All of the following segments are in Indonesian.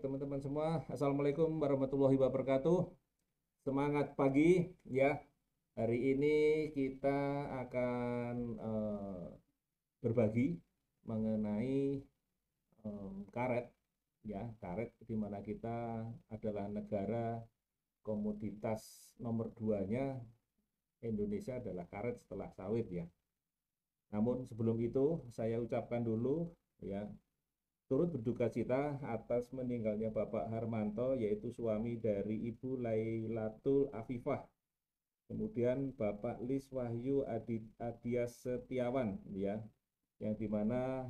teman-teman semua. Assalamualaikum warahmatullahi wabarakatuh. Semangat pagi ya. Hari ini kita akan berbagi mengenai karet ya, karet di mana kita adalah negara komoditas nomor 2-nya. Indonesia adalah karet setelah sawit ya. Namun sebelum itu saya ucapkan dulu ya, turut berduka cita atas meninggalnya Bapak Harmanto, yaitu suami dari Ibu Lailatul Afifah. Kemudian Bapak Lis Wahyu Adia Setiawan, ya, yang dimana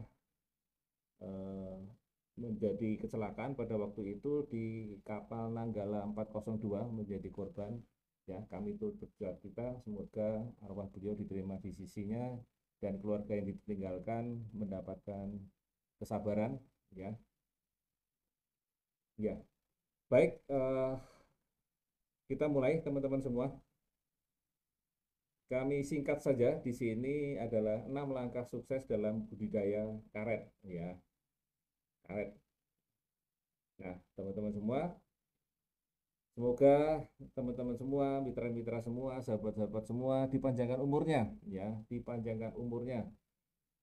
menjadi kecelakaan pada waktu itu di kapal Nanggala 402 menjadi korban. Ya, kami turut berduka cita. Semoga arwah beliau diterima di sisinya dan keluarga yang ditinggalkan mendapatkan kesabaran. Ya, ya. Baik, kita mulai teman-teman semua. Kami singkat saja, di sini adalah 6 langkah sukses dalam budidaya karet, ya, karet. Nah, teman-teman semua, semoga teman-teman semua, mitra-mitra semua, sahabat-sahabat semua dipanjangkan umurnya, ya, dipanjangkan umurnya,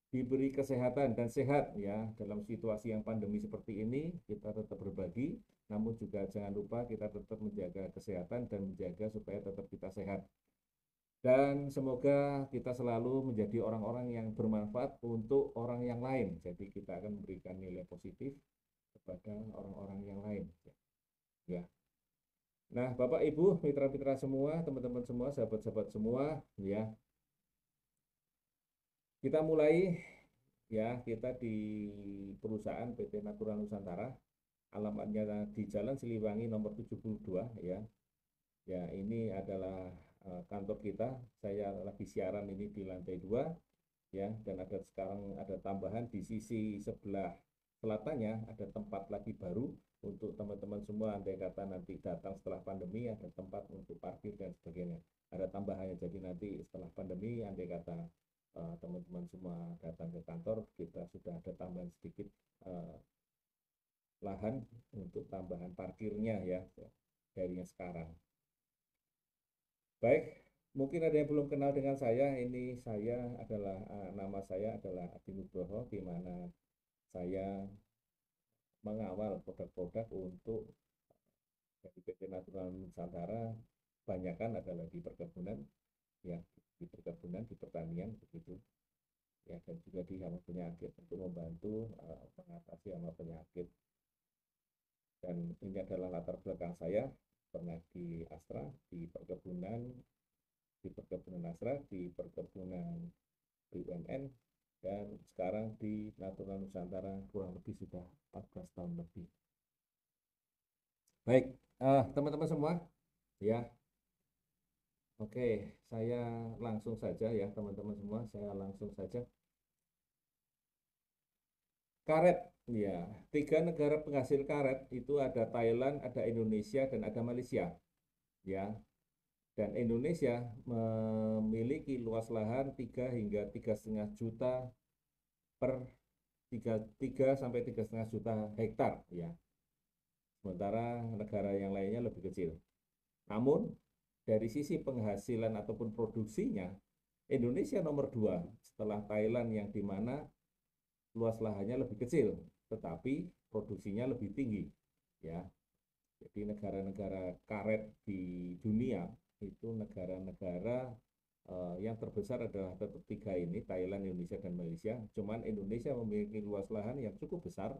diberi kesehatan dan sehat, ya, dalam situasi yang pandemi seperti ini. Kita tetap berbagi, namun juga jangan lupa kita tetap menjaga kesehatan dan menjaga supaya tetap kita sehat. Dan semoga kita selalu menjadi orang-orang yang bermanfaat untuk orang yang lain. Jadi kita akan memberikan nilai positif kepada orang-orang yang lain. Ya. Nah, Bapak, Ibu, mitra-mitra semua, teman-teman semua, sahabat-sahabat semua, ya. Kita mulai, ya, kita di perusahaan PT Natural Nusantara, alamatnya di Jalan Siliwangi nomor 72, ya. Ya, ini adalah kantor kita. Saya lagi siaran ini di lantai 2, ya, dan sekarang ada tambahan di sisi sebelah selatannya, ada tempat lagi baru untuk teman-teman semua. Andai kata nanti datang setelah pandemi, ada tempat untuk parkir dan sebagainya, ada tambahannya. Jadi nanti setelah pandemi, andai kata teman-teman semua datang ke kantor, kita sudah ada tambahan sedikit lahan untuk tambahan parkirnya, ya, dari yang sekarang. Baik, mungkin ada yang belum kenal dengan saya. Ini saya adalah nama saya adalah Adi Nugroho, di mana saya mengawal produk-produk untuk dari PT Natural Nusantara. Banyakkan adalah di perkebunan, ya, di perkebunan, di pertanian begitu, ya, dan juga di hama penyakit untuk membantu mengatasi hama penyakit. Dan ini adalah latar belakang saya, pernah di Astra, di perkebunan Astra, di perkebunan BUMN, dan sekarang di Natural Nusantara kurang lebih sudah 14 tahun lebih. Baik, teman-teman semua, ya. Oke, saya langsung saja ya teman-teman semua, saya langsung saja. Karet, ya, 3 negara penghasil karet itu ada Thailand, ada Indonesia, dan ada Malaysia, ya. Dan Indonesia memiliki luas lahan 3 hingga 3,5 juta per 3 sampai 3,5 juta hektar, ya. Sementara negara yang lainnya lebih kecil. Namun dari sisi penghasilan ataupun produksinya, Indonesia nomor 2 setelah Thailand, yang dimana luas lahannya lebih kecil, tetapi produksinya lebih tinggi, ya. Jadi negara-negara karet di dunia itu negara-negara yang terbesar adalah tetap 3 ini, Thailand, Indonesia, dan Malaysia. Cuman Indonesia memiliki luas lahan yang cukup besar,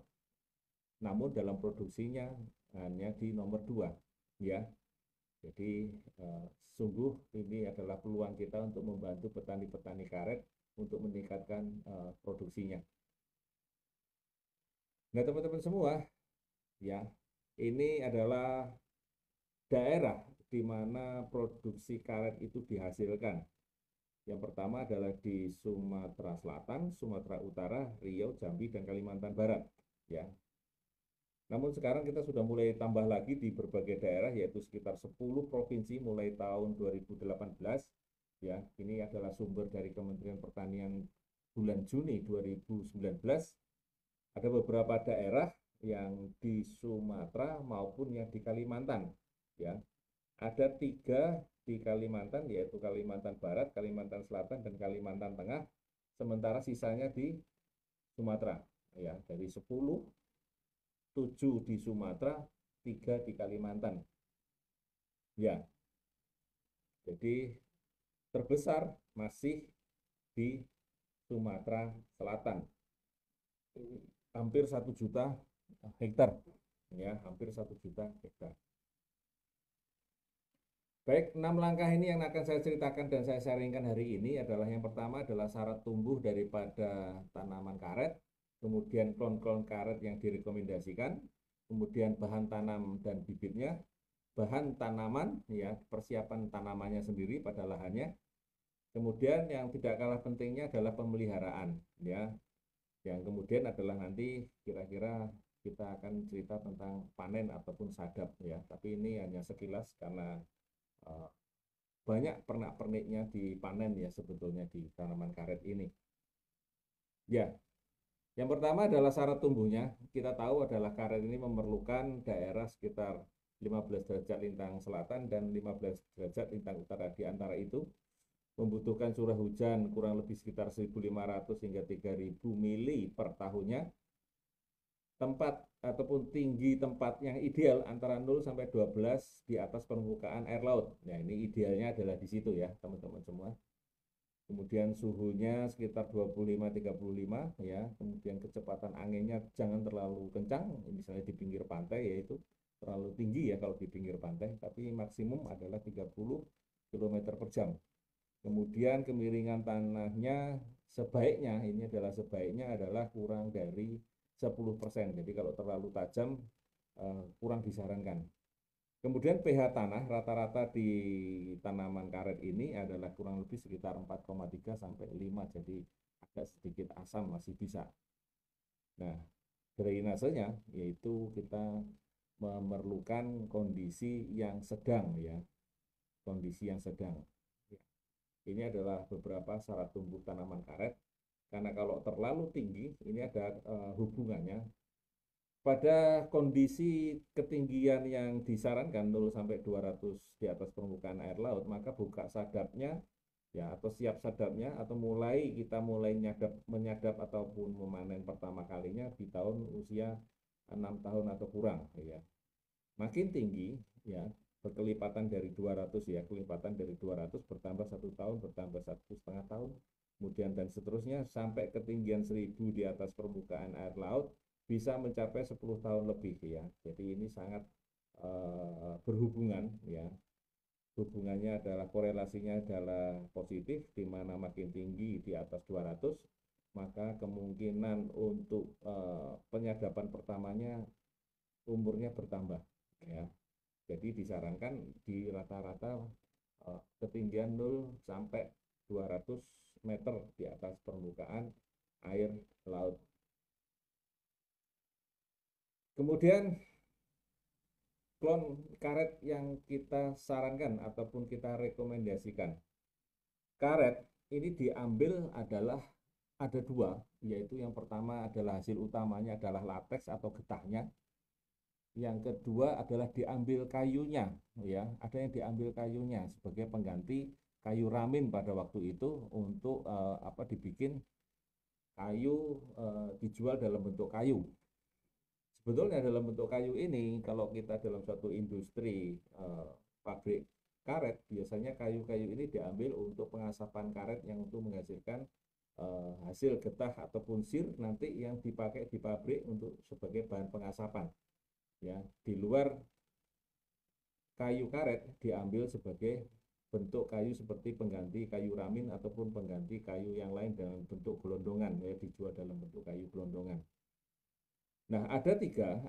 namun dalam produksinya hanya di nomor 2, ya. Jadi sungguh ini adalah peluang kita untuk membantu petani-petani karet untuk meningkatkan produksinya. Nah, teman-teman semua, ya, ini adalah daerah di mana produksi karet itu dihasilkan. Yang pertama adalah di Sumatera Selatan, Sumatera Utara, Riau, Jambi, dan Kalimantan Barat, ya. Namun sekarang kita sudah mulai tambah lagi di berbagai daerah, yaitu sekitar 10 provinsi mulai tahun 2018, ya. Ini adalah sumber dari Kementerian Pertanian bulan Juni 2019. Ada beberapa daerah yang di Sumatera maupun yang di Kalimantan. Ya, ada 3 di Kalimantan, yaitu Kalimantan Barat, Kalimantan Selatan, dan Kalimantan Tengah. Sementara sisanya di Sumatera. Ya, dari 10, 7 di Sumatera, 3 di Kalimantan. Ya, jadi terbesar masih di Sumatera Selatan. Hampir 1 juta hektar. Ya, hampir 1 juta hektar. Baik, 6 langkah ini yang akan saya ceritakan dan saya sharingkan hari ini adalah yang pertama adalah syarat tumbuh daripada tanaman karet, kemudian klon-klon karet yang direkomendasikan, kemudian bahan tanam dan bibitnya, bahan tanaman, ya persiapan tanamannya sendiri pada lahannya, kemudian yang tidak kalah pentingnya adalah pemeliharaan, ya, yang kemudian adalah nanti kira-kira kita akan cerita tentang panen ataupun sadap, ya, tapi ini hanya sekilas karena banyak pernak-perniknya dipanen ya sebetulnya di tanaman karet ini. Ya, yang pertama adalah syarat tumbuhnya. Kita tahu adalah karet ini memerlukan daerah sekitar 15 derajat lintang selatan dan 15 derajat lintang utara. Di antara itu membutuhkan curah hujan kurang lebih sekitar 1.500 hingga 3.000 mili per tahunnya. Tempat ataupun tinggi tempat yang ideal antara 0 sampai 12 di atas permukaan air laut. Nah, ini idealnya adalah di situ ya, teman-teman semua. Kemudian suhunya sekitar 25-35 ya. Kemudian kecepatan anginnya jangan terlalu kencang, misalnya di pinggir pantai yaitu terlalu tinggi ya kalau di pinggir pantai, tapi maksimum adalah 30 km per jam. Kemudian kemiringan tanahnya sebaiknya, ini adalah sebaiknya adalah kurang dari 10%. Jadi kalau terlalu tajam kurang disarankan. Kemudian pH tanah rata-rata di tanaman karet ini adalah kurang lebih sekitar 4,3 sampai 5, jadi agak sedikit asam masih bisa. Nah, drainasenya yaitu kita memerlukan kondisi yang sedang ya, kondisi yang sedang. Ini adalah beberapa syarat tumbuh tanaman karet. Karena kalau terlalu tinggi, ini ada hubungannya. Pada kondisi ketinggian yang disarankan 0 sampai 200 di atas permukaan air laut, maka buka sadapnya ya atau siap sadapnya atau kita mulai menyadap ataupun memanen pertama kalinya di tahun usia 6 tahun atau kurang ya. Makin tinggi ya, berkelipatan dari 200 ya, kelipatan dari 200 bertambah 1 tahun, bertambah 1,5 tahun, kemudian dan seterusnya sampai ketinggian 1.000 di atas permukaan air laut bisa mencapai 10 tahun lebih ya. Jadi ini sangat berhubungan ya. Hubungannya adalah korelasinya adalah positif, di mana makin tinggi di atas 200 maka kemungkinan untuk penyadapan pertamanya umurnya bertambah ya. Jadi disarankan di rata-rata ketinggian 0 sampai 200 meter di atas permukaan air laut. Kemudian klon karet yang kita sarankan ataupun kita rekomendasikan. Karet ini diambil adalah ada 2, yaitu yang pertama adalah hasil utamanya adalah lateks atau getahnya. Yang kedua adalah diambil kayunya, ya. Ada yang diambil kayunya sebagai pengganti kayu ramin pada waktu itu untuk dibikin kayu dijual dalam bentuk kayu. Sebetulnya dalam bentuk kayu ini, kalau kita dalam suatu industri pabrik karet, biasanya kayu-kayu ini diambil untuk pengasapan karet yang untuk menghasilkan hasil getah ataupun sir nanti yang dipakai di pabrik untuk sebagai bahan pengasapan. Ya, di luar kayu karet diambil sebagai bentuk kayu seperti pengganti kayu ramin ataupun pengganti kayu yang lain dalam bentuk gelondongan, ya dijual dalam bentuk kayu gelondongan. Nah, ada tiga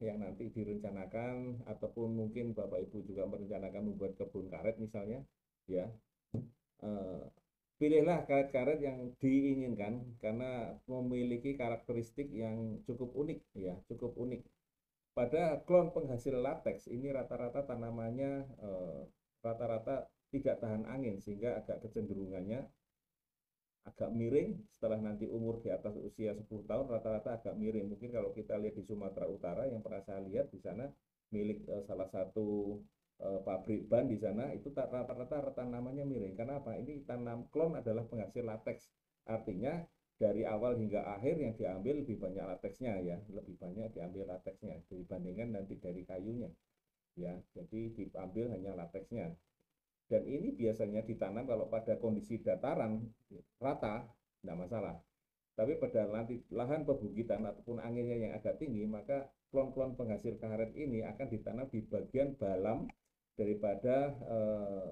yang nanti direncanakan ataupun mungkin Bapak Ibu juga merencanakan membuat kebun karet misalnya, ya. Pilihlah karet-karet yang diinginkan karena memiliki karakteristik yang cukup unik, ya, cukup unik. Pada klon penghasil lateks ini rata-rata tanamannya rata-rata tidak tahan angin sehingga agak kecenderungannya agak miring, setelah nanti umur di atas usia 10 tahun rata-rata agak miring. Mungkin kalau kita lihat di Sumatera Utara yang pernah saya lihat di sana milik salah satu pabrik ban di sana itu rata-rata tanamannya miring. Karena apa? Ini tanam klon adalah penghasil lateks. Artinya dari awal hingga akhir yang diambil lebih banyak lateksnya ya, lebih banyak diambil lateksnya dibandingkan nanti dari kayunya ya. Jadi diambil hanya lateksnya. Dan ini biasanya ditanam kalau pada kondisi dataran rata, tidak masalah. Tapi pada lahan pebukitan ataupun anginnya yang agak tinggi, maka klon-klon penghasil karet ini akan ditanam di bagian dalam daripada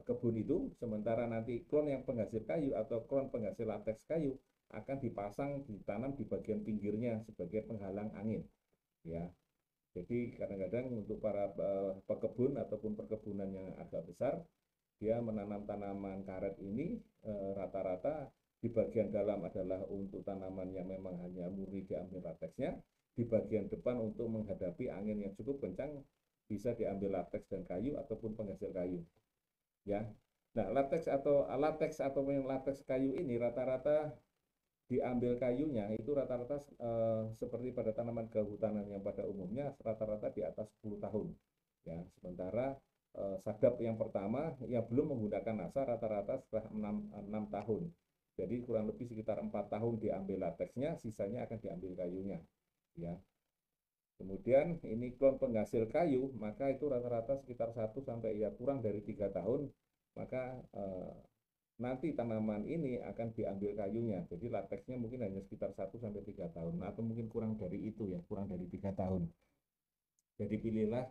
kebun itu, sementara nanti klon yang penghasil kayu atau klon penghasil lateks kayu akan dipasang ditanam di bagian pinggirnya sebagai penghalang angin ya. Jadi kadang-kadang untuk para pekebun ataupun perkebunan yang agak besar, dia menanam tanaman karet ini rata-rata di bagian dalam adalah untuk tanaman yang memang hanya murni diambil lateksnya, di bagian depan untuk menghadapi angin yang cukup kencang bisa diambil lateks dan kayu ataupun penghasil kayu ya. Nah, lateks atau lateks kayu ini rata-rata diambil kayunya itu rata-rata seperti pada tanaman kehutanan yang pada umumnya rata-rata di atas 10 tahun ya. Sementara sadap yang pertama yang belum menggunakan nasa rata-rata setelah 6 tahun. Jadi kurang lebih sekitar 4 tahun diambil lateksnya, sisanya akan diambil kayunya ya. Kemudian ini klon penghasil kayu, maka itu rata-rata sekitar 1 sampai ya kurang dari 3 tahun, maka nanti tanaman ini akan diambil kayunya. Jadi lateksnya mungkin hanya sekitar 1 sampai 3 tahun, atau mungkin kurang dari itu ya, kurang dari 3 tahun. Jadi pilihlah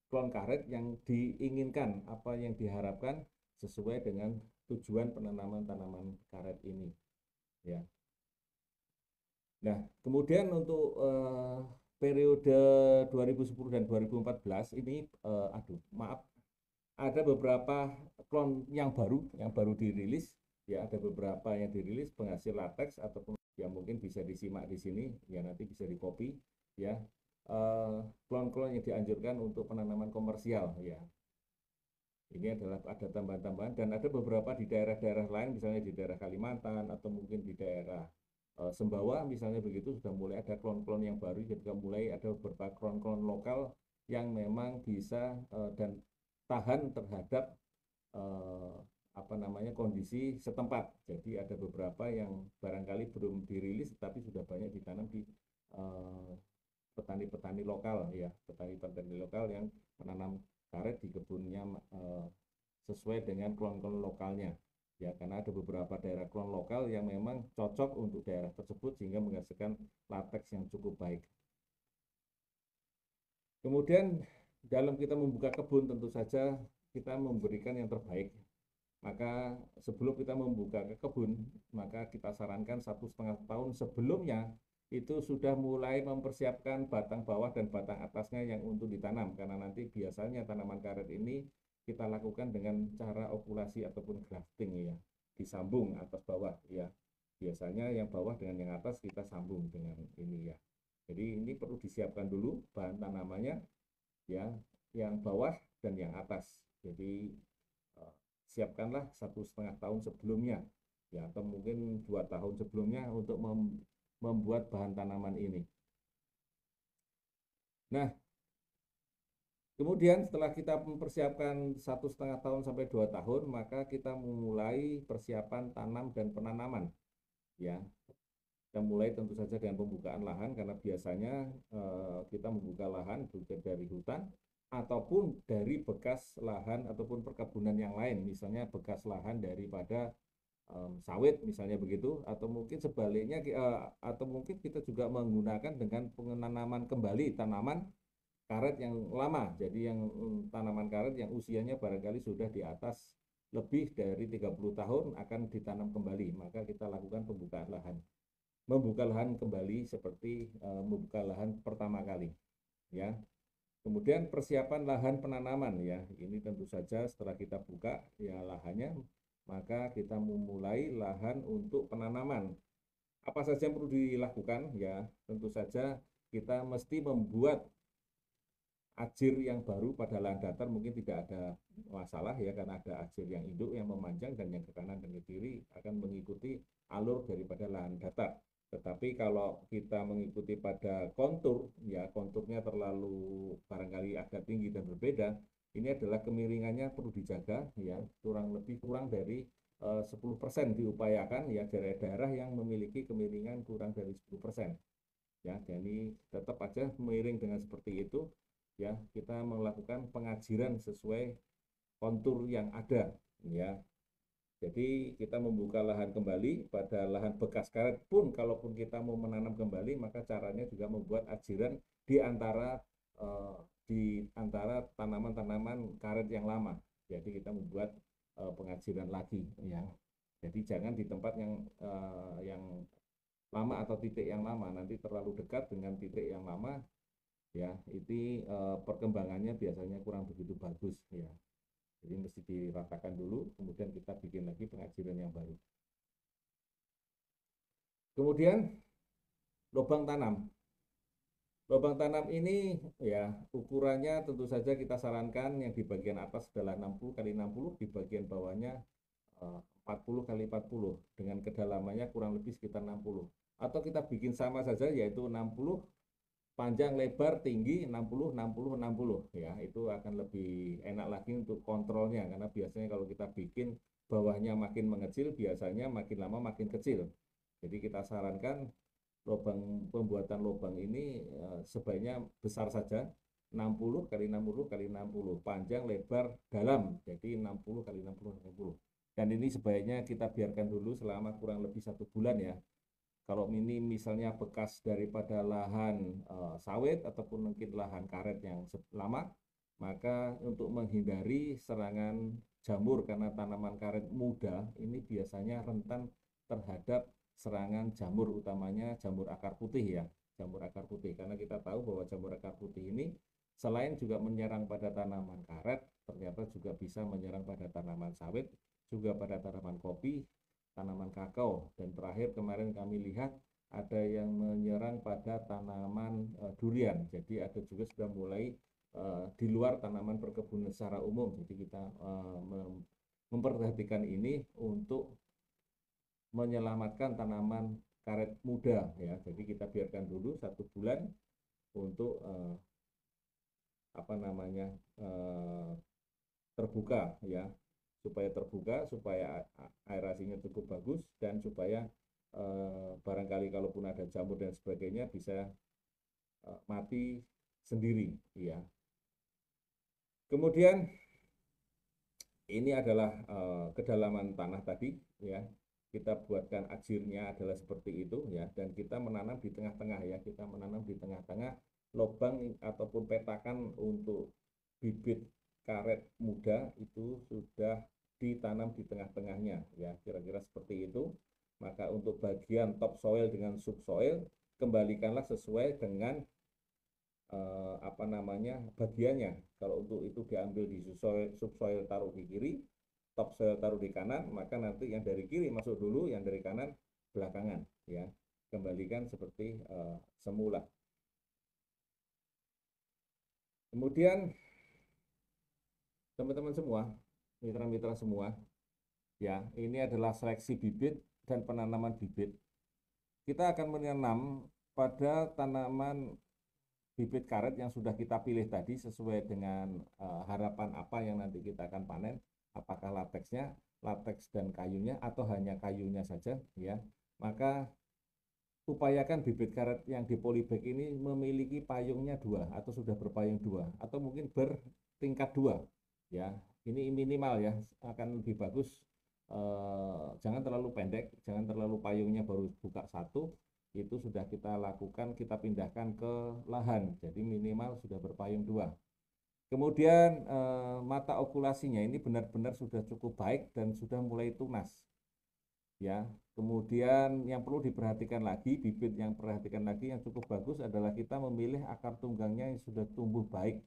klon karet yang diinginkan, apa yang diharapkan sesuai dengan tujuan penanaman tanaman karet ini ya. Nah, kemudian untuk periode 2010 dan 2014 ini ada beberapa klon yang baru dirilis ya, ada beberapa yang dirilis penghasil lateks ataupun yang mungkin bisa disimak di sini ya, nanti bisa di copy ya. Klon-klon yang dianjurkan untuk penanaman komersial ya. Ini adalah ada tambahan-tambahan dan ada beberapa di daerah-daerah lain, misalnya di daerah Kalimantan atau mungkin di daerah Sembawa misalnya begitu, sudah mulai ada klon-klon yang baru, juga mulai ada beberapa klon-klon lokal yang memang bisa dan tahan terhadap kondisi setempat. Jadi ada beberapa yang barangkali belum dirilis tapi sudah banyak ditanam di petani-petani lokal ya, petani-petani lokal yang menanam karet di kebunnya sesuai dengan klon-klon lokalnya ya, karena ada beberapa daerah klon lokal yang memang cocok untuk daerah tersebut sehingga menghasilkan lateks yang cukup baik. Kemudian dalam kita membuka kebun tentu saja kita memberikan yang terbaik. Maka sebelum kita membuka ke kebun, maka kita sarankan 1,5 tahun sebelumnya itu sudah mulai mempersiapkan batang bawah dan batang atasnya yang untuk ditanam, karena nanti biasanya tanaman karet ini kita lakukan dengan cara okulasi ataupun grafting ya, disambung atas bawah ya. Biasanya yang bawah dengan yang atas kita sambung dengan ini ya. Jadi ini perlu disiapkan dulu bahan tanamannya ya, yang bawah dan yang atas. Jadi siapkanlah 1,5 tahun sebelumnya ya, atau mungkin 2 tahun sebelumnya untuk membuat bahan tanaman ini. Nah, kemudian setelah kita mempersiapkan 1,5 tahun sampai 2 tahun, maka kita memulai persiapan tanam dan penanaman ya. Kita mulai tentu saja dengan pembukaan lahan, karena biasanya kita membuka lahan bukan dari hutan ataupun dari bekas lahan ataupun perkebunan yang lain, misalnya bekas lahan daripada sawit misalnya begitu, atau mungkin sebaliknya atau mungkin kita juga menggunakan dengan penanaman kembali tanaman karet yang lama. Jadi yang tanaman karet yang usianya barangkali sudah di atas lebih dari 30 tahun akan ditanam kembali, maka kita lakukan pembukaan lahan. Membuka lahan kembali seperti membuka lahan pertama kali ya. Kemudian persiapan lahan penanaman ya. Ini tentu saja setelah kita buka ya lahannya, maka kita memulai lahan untuk penanaman. Apa saja yang perlu dilakukan ya? Tentu saja kita mesti membuat ajir yang baru pada lahan datar mungkin tidak ada masalah ya, karena ada ajir yang induk yang memanjang dan yang ke kanan dan ke kiri akan mengikuti alur daripada lahan datar. Tetapi kalau kita mengikuti pada kontur, ya konturnya terlalu barangkali agak tinggi dan berbeda, ini adalah kemiringannya perlu dijaga ya, kurang dari 10% diupayakan ya, daerah-daerah yang memiliki kemiringan kurang dari 10%. Ya, jadi tetap aja miring dengan seperti itu ya, kita melakukan pengajiran sesuai kontur yang ada ya. Jadi kita membuka lahan kembali pada lahan bekas karet pun, kalaupun kita mau menanam kembali, maka caranya juga membuat ajiran di antara eh, tanaman-tanaman karet yang lama. Jadi kita membuat pengajiran lagi ya. Jadi jangan di tempat yang lama atau titik yang lama, nanti terlalu dekat dengan titik yang lama ya, ini perkembangannya biasanya kurang begitu bagus ya. Jadi mesti diratakan dulu, kemudian kita bikin lagi pengajiran yang baru. Kemudian lubang tanam. Lubang tanam ini ya ukurannya tentu saja kita sarankan yang di bagian atas adalah 60 kali 60, di bagian bawahnya 40 kali 40 dengan kedalamannya kurang lebih sekitar 60. Atau kita bikin sama saja, yaitu 60 panjang lebar tinggi 60 60 60 ya, itu akan lebih enak lagi untuk kontrolnya, karena biasanya kalau kita bikin bawahnya makin mengecil biasanya makin lama makin kecil. Jadi kita sarankan pembuatan lubang ini sebaiknya besar saja, 60 kali 60 kali 60 panjang lebar dalam, jadi 60 kali 60 60. Dan ini sebaiknya kita biarkan dulu selama kurang lebih 1 bulan ya. Kalau ini misalnya bekas daripada lahan sawit ataupun mungkin lahan karet yang lama, maka untuk menghindari serangan jamur, karena tanaman karet muda ini biasanya rentan terhadap serangan jamur, utamanya jamur akar putih ya, jamur akar putih. Karena kita tahu bahwa jamur akar putih ini selain juga menyerang pada tanaman karet, ternyata juga bisa menyerang pada tanaman sawit, juga pada tanaman kopi, tanaman kakao, dan terakhir kemarin kami lihat ada yang menyerang pada tanaman durian. Jadi ada juga sudah mulai di luar tanaman perkebunan secara umum. Jadi kita memperhatikan ini untuk menyelamatkan tanaman karet muda ya. Jadi kita biarkan dulu 1 bulan untuk terbuka ya, supaya aerasinya cukup bagus, dan supaya barangkali kalaupun ada jamur dan sebagainya bisa mati sendiri ya. Kemudian ini adalah kedalaman tanah tadi ya, kita buatkan ajirnya adalah seperti itu ya, dan kita menanam di tengah-tengah ya, kita menanam di tengah-tengah lubang ataupun petakan untuk bibit karet muda itu sudah ditanam di tengah-tengahnya ya, kira-kira seperti itu. Maka untuk bagian topsoil dengan subsoil kembalikanlah sesuai dengan bagiannya. Kalau untuk itu diambil di subsoil taruh di kiri, topsoil taruh di kanan, maka nanti yang dari kiri masuk dulu, yang dari kanan belakangan ya. Kembalikan seperti semula. Kemudian teman-teman semua, mitra-mitra semua ya, ini adalah seleksi bibit dan penanaman bibit. Kita akan menanam pada tanaman bibit karet yang sudah kita pilih tadi sesuai dengan harapan apa yang nanti kita akan panen, apakah lateksnya, lateks dan kayunya, atau hanya kayunya saja ya. Maka upayakan bibit karet yang di polybag ini memiliki payungnya 2 atau sudah berpayung 2 atau mungkin bertingkat 2 ya. Ini minimal ya, akan lebih bagus. Jangan terlalu pendek, jangan terlalu payungnya baru buka 1, itu sudah kita lakukan, kita pindahkan ke lahan, jadi minimal sudah berpayung 2. Kemudian mata okulasinya ini benar-benar sudah cukup baik dan sudah mulai tunas ya. Kemudian yang perlu diperhatikan lagi, bibit yang perhatikan lagi yang cukup bagus adalah kita memilih akar tunggangnya yang sudah tumbuh baik,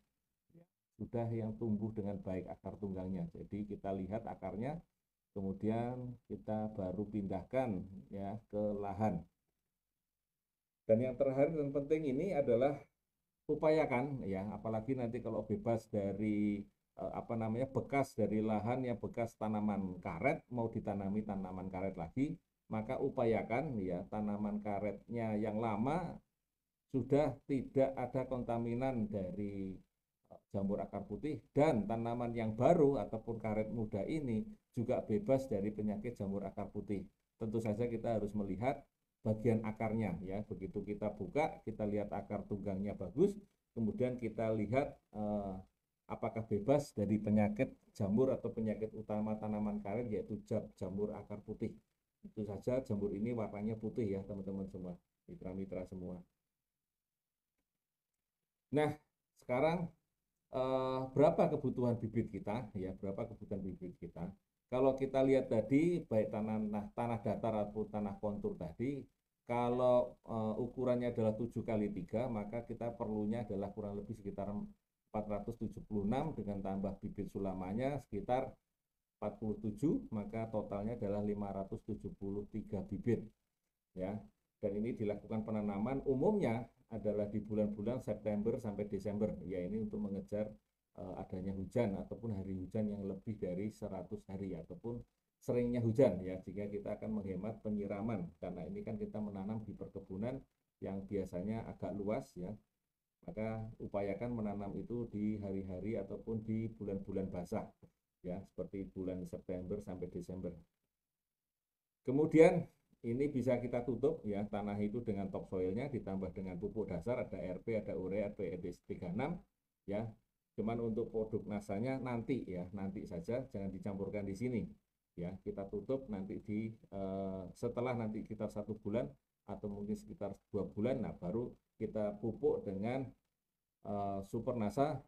sudah yang tumbuh dengan baik akar tunggangnya. Jadi kita lihat akarnya, kemudian kita baru pindahkan ya ke lahan. Dan yang terakhir dan penting ini adalah upayakan ya, apalagi nanti kalau bebas dari bekas dari lahan yang bekas tanaman karet mau ditanami tanaman karet lagi, maka upayakan ya tanaman karetnya yang lama sudah tidak ada kontaminan dari jamur akar putih, dan tanaman yang baru ataupun karet muda ini juga bebas dari penyakit jamur akar putih. Tentu saja kita harus melihat bagian akarnya ya. Begitu kita buka, kita lihat akar tunggangnya bagus, kemudian kita lihat apakah bebas dari penyakit jamur atau penyakit utama tanaman karet, yaitu jamur akar putih. Itu saja jamur ini warnanya putih ya teman-teman semua, mitra-mitra semua. Nah, sekarang berapa kebutuhan bibit kita ya, berapa kebutuhan bibit kita. Kalau kita lihat tadi baik tanah datar ataupun tanah kontur tadi, kalau ukurannya adalah 7x3, maka kita perlunya adalah kurang lebih sekitar 476 dengan tambah bibit sulamanya sekitar 47, maka totalnya adalah 573 bibit ya. Dan ini dilakukan penanaman umumnya adalah di bulan-bulan September sampai Desember ya, ini untuk mengejar adanya hujan ataupun hari hujan yang lebih dari 100 hari ataupun seringnya hujan ya, jika kita akan menghemat penyiraman, karena ini kan kita menanam di perkebunan yang biasanya agak luas ya, maka upayakan menanam itu di hari-hari ataupun di bulan-bulan basah ya, seperti bulan September sampai Desember. Kemudian ini bisa kita tutup ya tanah itu dengan topsoilnya, ditambah dengan pupuk dasar, ada RP, ada urea, ada EDS 36 ya. Cuman untuk produk nasanya nanti ya, nanti saja, jangan dicampurkan di sini ya. Kita tutup nanti di setelah nanti kita 1 bulan atau mungkin sekitar 2 bulan, nah baru kita pupuk dengan super nasa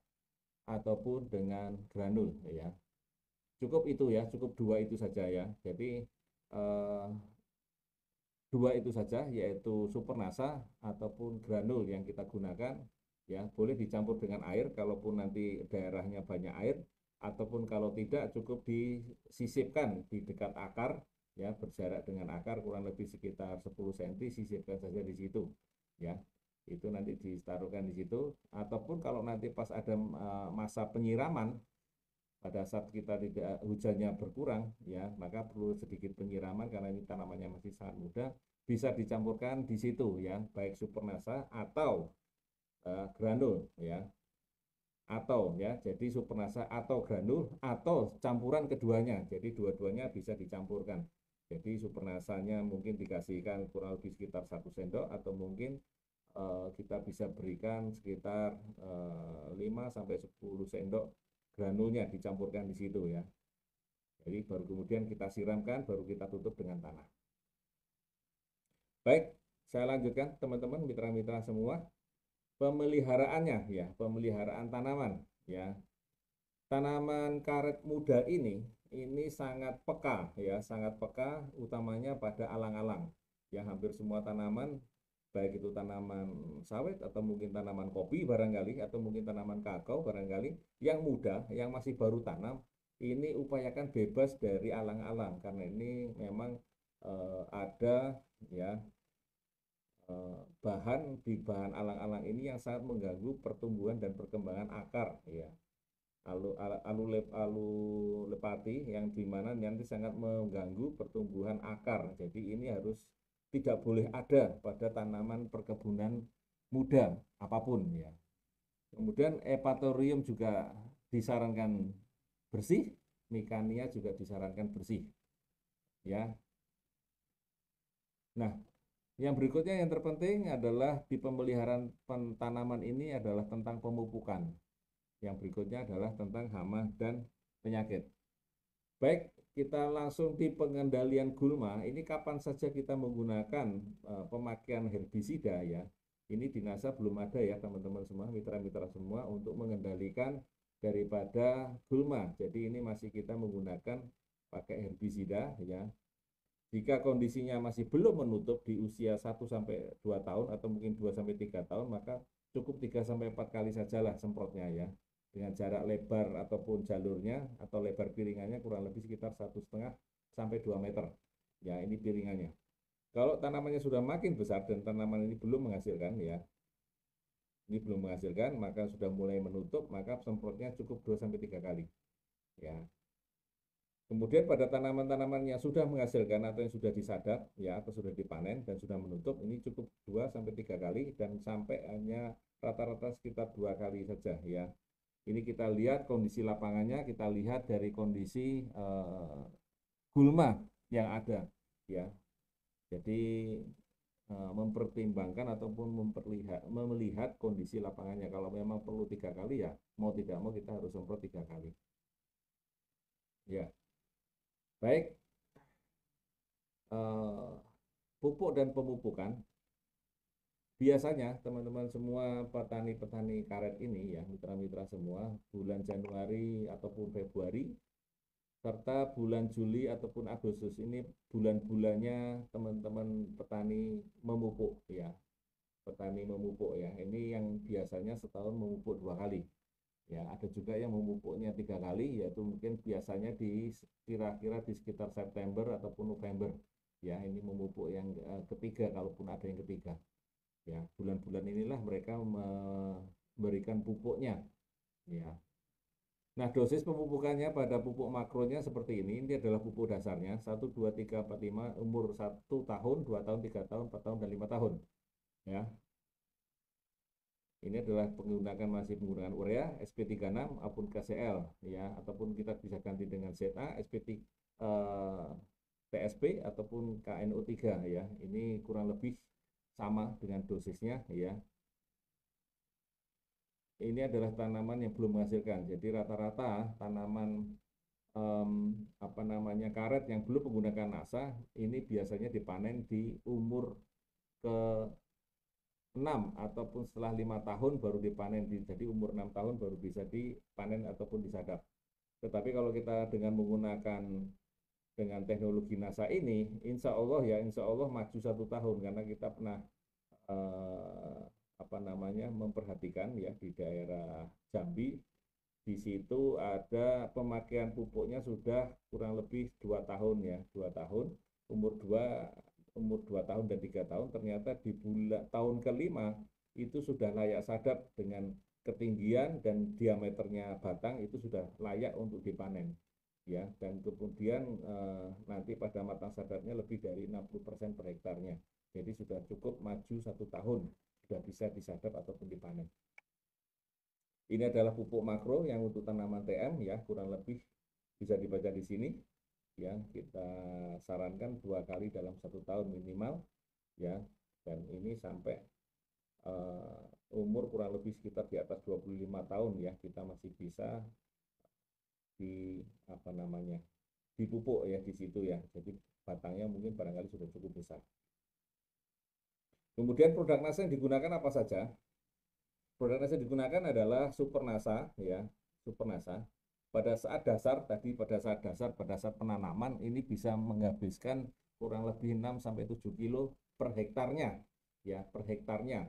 ataupun dengan granul ya. Cukup itu ya, cukup 2 itu saja ya. Jadi 2 itu saja, yaitu super nasa ataupun granul yang kita gunakan ya. Boleh dicampur dengan air kalaupun nanti daerahnya banyak air, ataupun kalau tidak cukup disisipkan di dekat akar ya, berjarak dengan akar kurang lebih sekitar 10 cm, sisipkan saja di situ ya. Itu nanti ditaruhkan di situ, ataupun kalau nanti pas ada masa penyiraman, pada saat kita tidak hujannya berkurang ya, maka perlu sedikit penyiraman karena ini tanamannya masih sangat muda, bisa dicampurkan di situ ya, baik super nasa atau granul ya, atau ya, jadi super nasa atau granul atau campuran keduanya, jadi dua-duanya bisa dicampurkan. Jadi super nasanya mungkin dikasihkan kurang lebih sekitar 1 sendok, atau mungkin kita bisa berikan sekitar 5-10 sendok granulnya, dicampurkan di situ ya. Jadi baru kemudian kita siramkan, baru kita tutup dengan tanah. Baik, saya lanjutkan teman-teman, mitra-mitra semua. Pemeliharaannya ya, pemeliharaan tanaman ya. Tanaman karet muda ini sangat peka ya, sangat peka utamanya pada alang-alang. Ya, hampir semua tanaman, baik itu tanaman sawit atau mungkin tanaman kopi barangkali, atau mungkin tanaman kakao barangkali, yang muda, yang masih baru tanam, ini upayakan bebas dari alang-alang, karena ini memang ada ya bahan alang-alang ini yang sangat mengganggu pertumbuhan dan perkembangan akar ya. Alulepati yang dimana nanti sangat mengganggu pertumbuhan akar. Jadi ini harus tidak boleh ada pada tanaman perkebunan muda apapun ya. Kemudian Epatorium juga disarankan bersih, Mikania juga disarankan bersih ya. Nah, yang berikutnya yang terpenting adalah di pemeliharaan tanaman ini adalah tentang pemupukan. Yang berikutnya adalah tentang hama dan penyakit. Baik, kita langsung di pengendalian gulma. Ini kapan saja kita menggunakan pemakaian herbisida ya. Ini di NASA belum ada ya teman-teman semua, mitra-mitra semua, untuk mengendalikan daripada gulma. Jadi ini masih kita menggunakan pakai herbisida ya. Jika kondisinya masih belum menutup di usia 1-2 tahun atau mungkin 2-3 tahun, maka cukup 3-4 kali sajalah semprotnya ya, dengan jarak lebar ataupun jalurnya atau lebar piringannya kurang lebih sekitar 1,5-2 meter ya, ini piringannya. Kalau tanamannya sudah makin besar dan tanaman ini belum menghasilkan ya, ini belum menghasilkan, maka sudah mulai menutup, maka semprotnya cukup 2-3 kali. Ya. Kemudian pada tanaman-tanaman yang sudah menghasilkan atau yang sudah disadap ya atau sudah dipanen dan sudah menutup, ini cukup 2-3 kali dan sampai hanya rata-rata sekitar 2 kali saja ya. Ini kita lihat kondisi lapangannya, kita lihat dari kondisi gulma yang ada ya. Jadi mempertimbangkan ataupun melihat kondisi lapangannya. Kalau memang perlu 3 kali ya mau tidak mau kita harus semprot 3 kali. Ya, baik. Pupuk dan pemupukan. Biasanya teman-teman semua petani-petani karet ini ya, mitra-mitra semua, bulan Januari ataupun Februari serta bulan Juli ataupun Agustus ini bulan-bulannya teman-teman petani memupuk ya. Petani memupuk ya. Ini yang biasanya setahun memupuk 2 kali. Ya, ada juga yang memupuknya 3 kali, yaitu mungkin biasanya kira-kira di sekitar September ataupun November. Ya, ini memupuk yang ketiga, kalaupun ada yang ketiga. Ya, bulan-bulan inilah mereka memberikan pupuknya. Ya. Nah, dosis pemupukannya pada pupuk makronya seperti ini. Ini adalah pupuk dasarnya 1, 2, 3, 4, 5, umur 1 tahun, 2 tahun, 3 tahun, 4 tahun, dan 5 tahun. Ya. Ini adalah masih menggunakan urea SP36 ataupun KCl ya, ataupun kita bisa ganti dengan ZA, TSP ataupun KNO3 ya. Ini kurang lebih sama dengan dosisnya ya. Ini adalah tanaman yang belum menghasilkan. Jadi rata-rata tanaman karet yang belum menggunakan NASA ini biasanya dipanen di umur ke 6 ataupun setelah 5 tahun baru dipanen. Jadi umur 6 tahun baru bisa dipanen ataupun disadap. Tetapi kalau kita dengan menggunakan dengan teknologi NASA ini, insya Allah maju 1 tahun karena kita pernah memperhatikan ya di daerah Jambi. Di situ ada pemakaian pupuknya sudah kurang lebih 2 tahun ya, 2 tahun, umur 2 tahun dan 3 tahun, ternyata di tahun ke-5 itu sudah layak sadap dengan ketinggian dan diameternya batang itu sudah layak untuk dipanen ya, dan kemudian nanti pada matang sadapnya lebih dari 60% per hektarnya. Jadi sudah cukup maju 1 tahun, sudah bisa disadap ataupun dipanen. Ini adalah pupuk makro yang untuk tanaman TM ya, kurang lebih bisa dibaca di sini ya. Kita sarankan 2 kali dalam 1 tahun minimal ya, dan ini sampai umur kurang lebih sekitar di atas 25 tahun ya, kita masih bisa dipupuk ya di situ ya. Jadi batangnya mungkin barangkali sudah cukup besar. Kemudian produk NASA yang digunakan apa saja? Produk NASA yang digunakan adalah Super NASA ya, Super NASA. Pada saat dasar penanaman ini bisa menghabiskan kurang lebih 6-7 kilo per hektarnya ya, per hektarnya.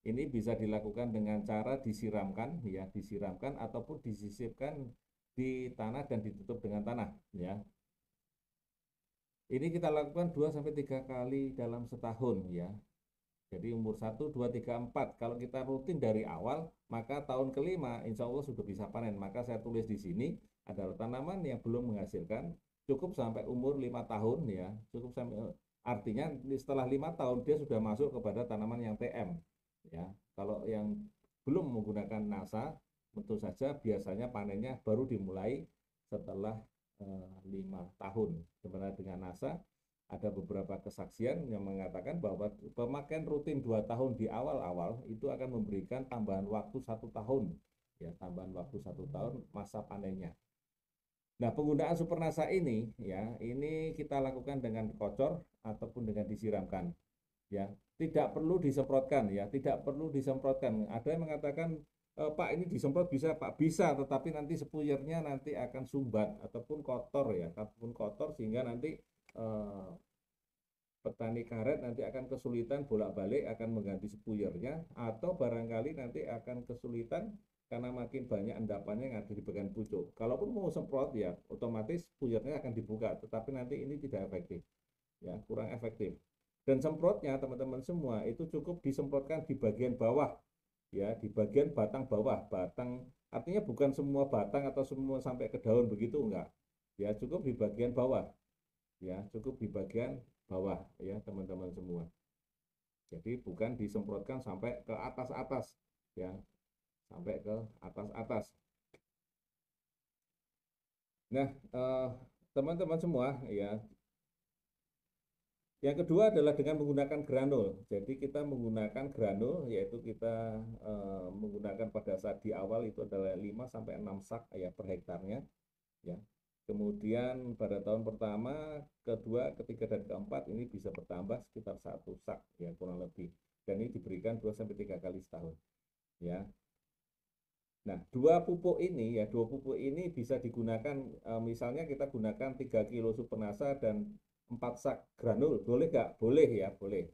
Ini bisa dilakukan dengan cara disiramkan ya, disiramkan ataupun disisipkan di tanah dan ditutup dengan tanah ya. Ini kita lakukan 2-3 kali dalam setahun ya. Jadi umur 1, 2, 3, 4. Kalau kita rutin dari awal, maka tahun ke-5 insya Allah sudah bisa panen. Maka saya tulis di sini adalah tanaman yang belum menghasilkan cukup sampai umur 5 tahun ya. Cukup sampai, artinya setelah 5 tahun dia sudah masuk kepada tanaman yang TM ya. Kalau yang belum menggunakan NASA, tentu saja biasanya panennya baru dimulai setelah 5 tahun. Sebenarnya dengan NASA ada beberapa kesaksian yang mengatakan bahwa pemakaian rutin 2 tahun di awal-awal itu akan memberikan tambahan waktu 1 tahun ya, tambahan waktu 1 tahun masa panennya. Nah, penggunaan Super NASA ini ya, ini kita lakukan dengan kocor ataupun dengan disiramkan ya, tidak perlu disemprotkan ya, tidak perlu disemprotkan. Ada yang mengatakan Pak ini disemprot bisa Pak, bisa, tetapi nanti spuyernya nanti akan sumbat ataupun kotor ya, ataupun kotor sehingga nanti petani karet nanti akan kesulitan bolak-balik akan mengganti spuyernya, atau barangkali nanti akan kesulitan karena makin banyak endapannya yang ada di bagian pucuk. Kalaupun mau semprot ya otomatis spuyernya akan dibuka, tetapi nanti ini tidak efektif ya, kurang efektif. Dan semprotnya teman-teman semua itu cukup disemprotkan di bagian bawah ya di bagian batang bawah. Batang artinya bukan semua batang atau semua sampai ke daun begitu, enggak. Ya, cukup di bagian bawah. Ya, cukup di bagian bawah ya, teman-teman semua. Jadi bukan disemprotkan sampai ke atas-atas ya, sampai ke atas-atas. Nah, teman-teman semua ya, yang kedua adalah dengan menggunakan granul. Jadi kita menggunakan granul, yaitu kita menggunakan pada saat di awal itu adalah 5 sampai 6 sak ya per hektarnya ya. Kemudian pada tahun pertama, kedua, ketiga dan keempat ini bisa bertambah sekitar 1 sak ya kurang lebih. Dan ini diberikan 2 sampai 3 kali setahun ya. Nah, dua pupuk ini bisa digunakan, misalnya kita gunakan 3 kilo Supernasa dan 4 sak granul, boleh nggak? Boleh ya, boleh.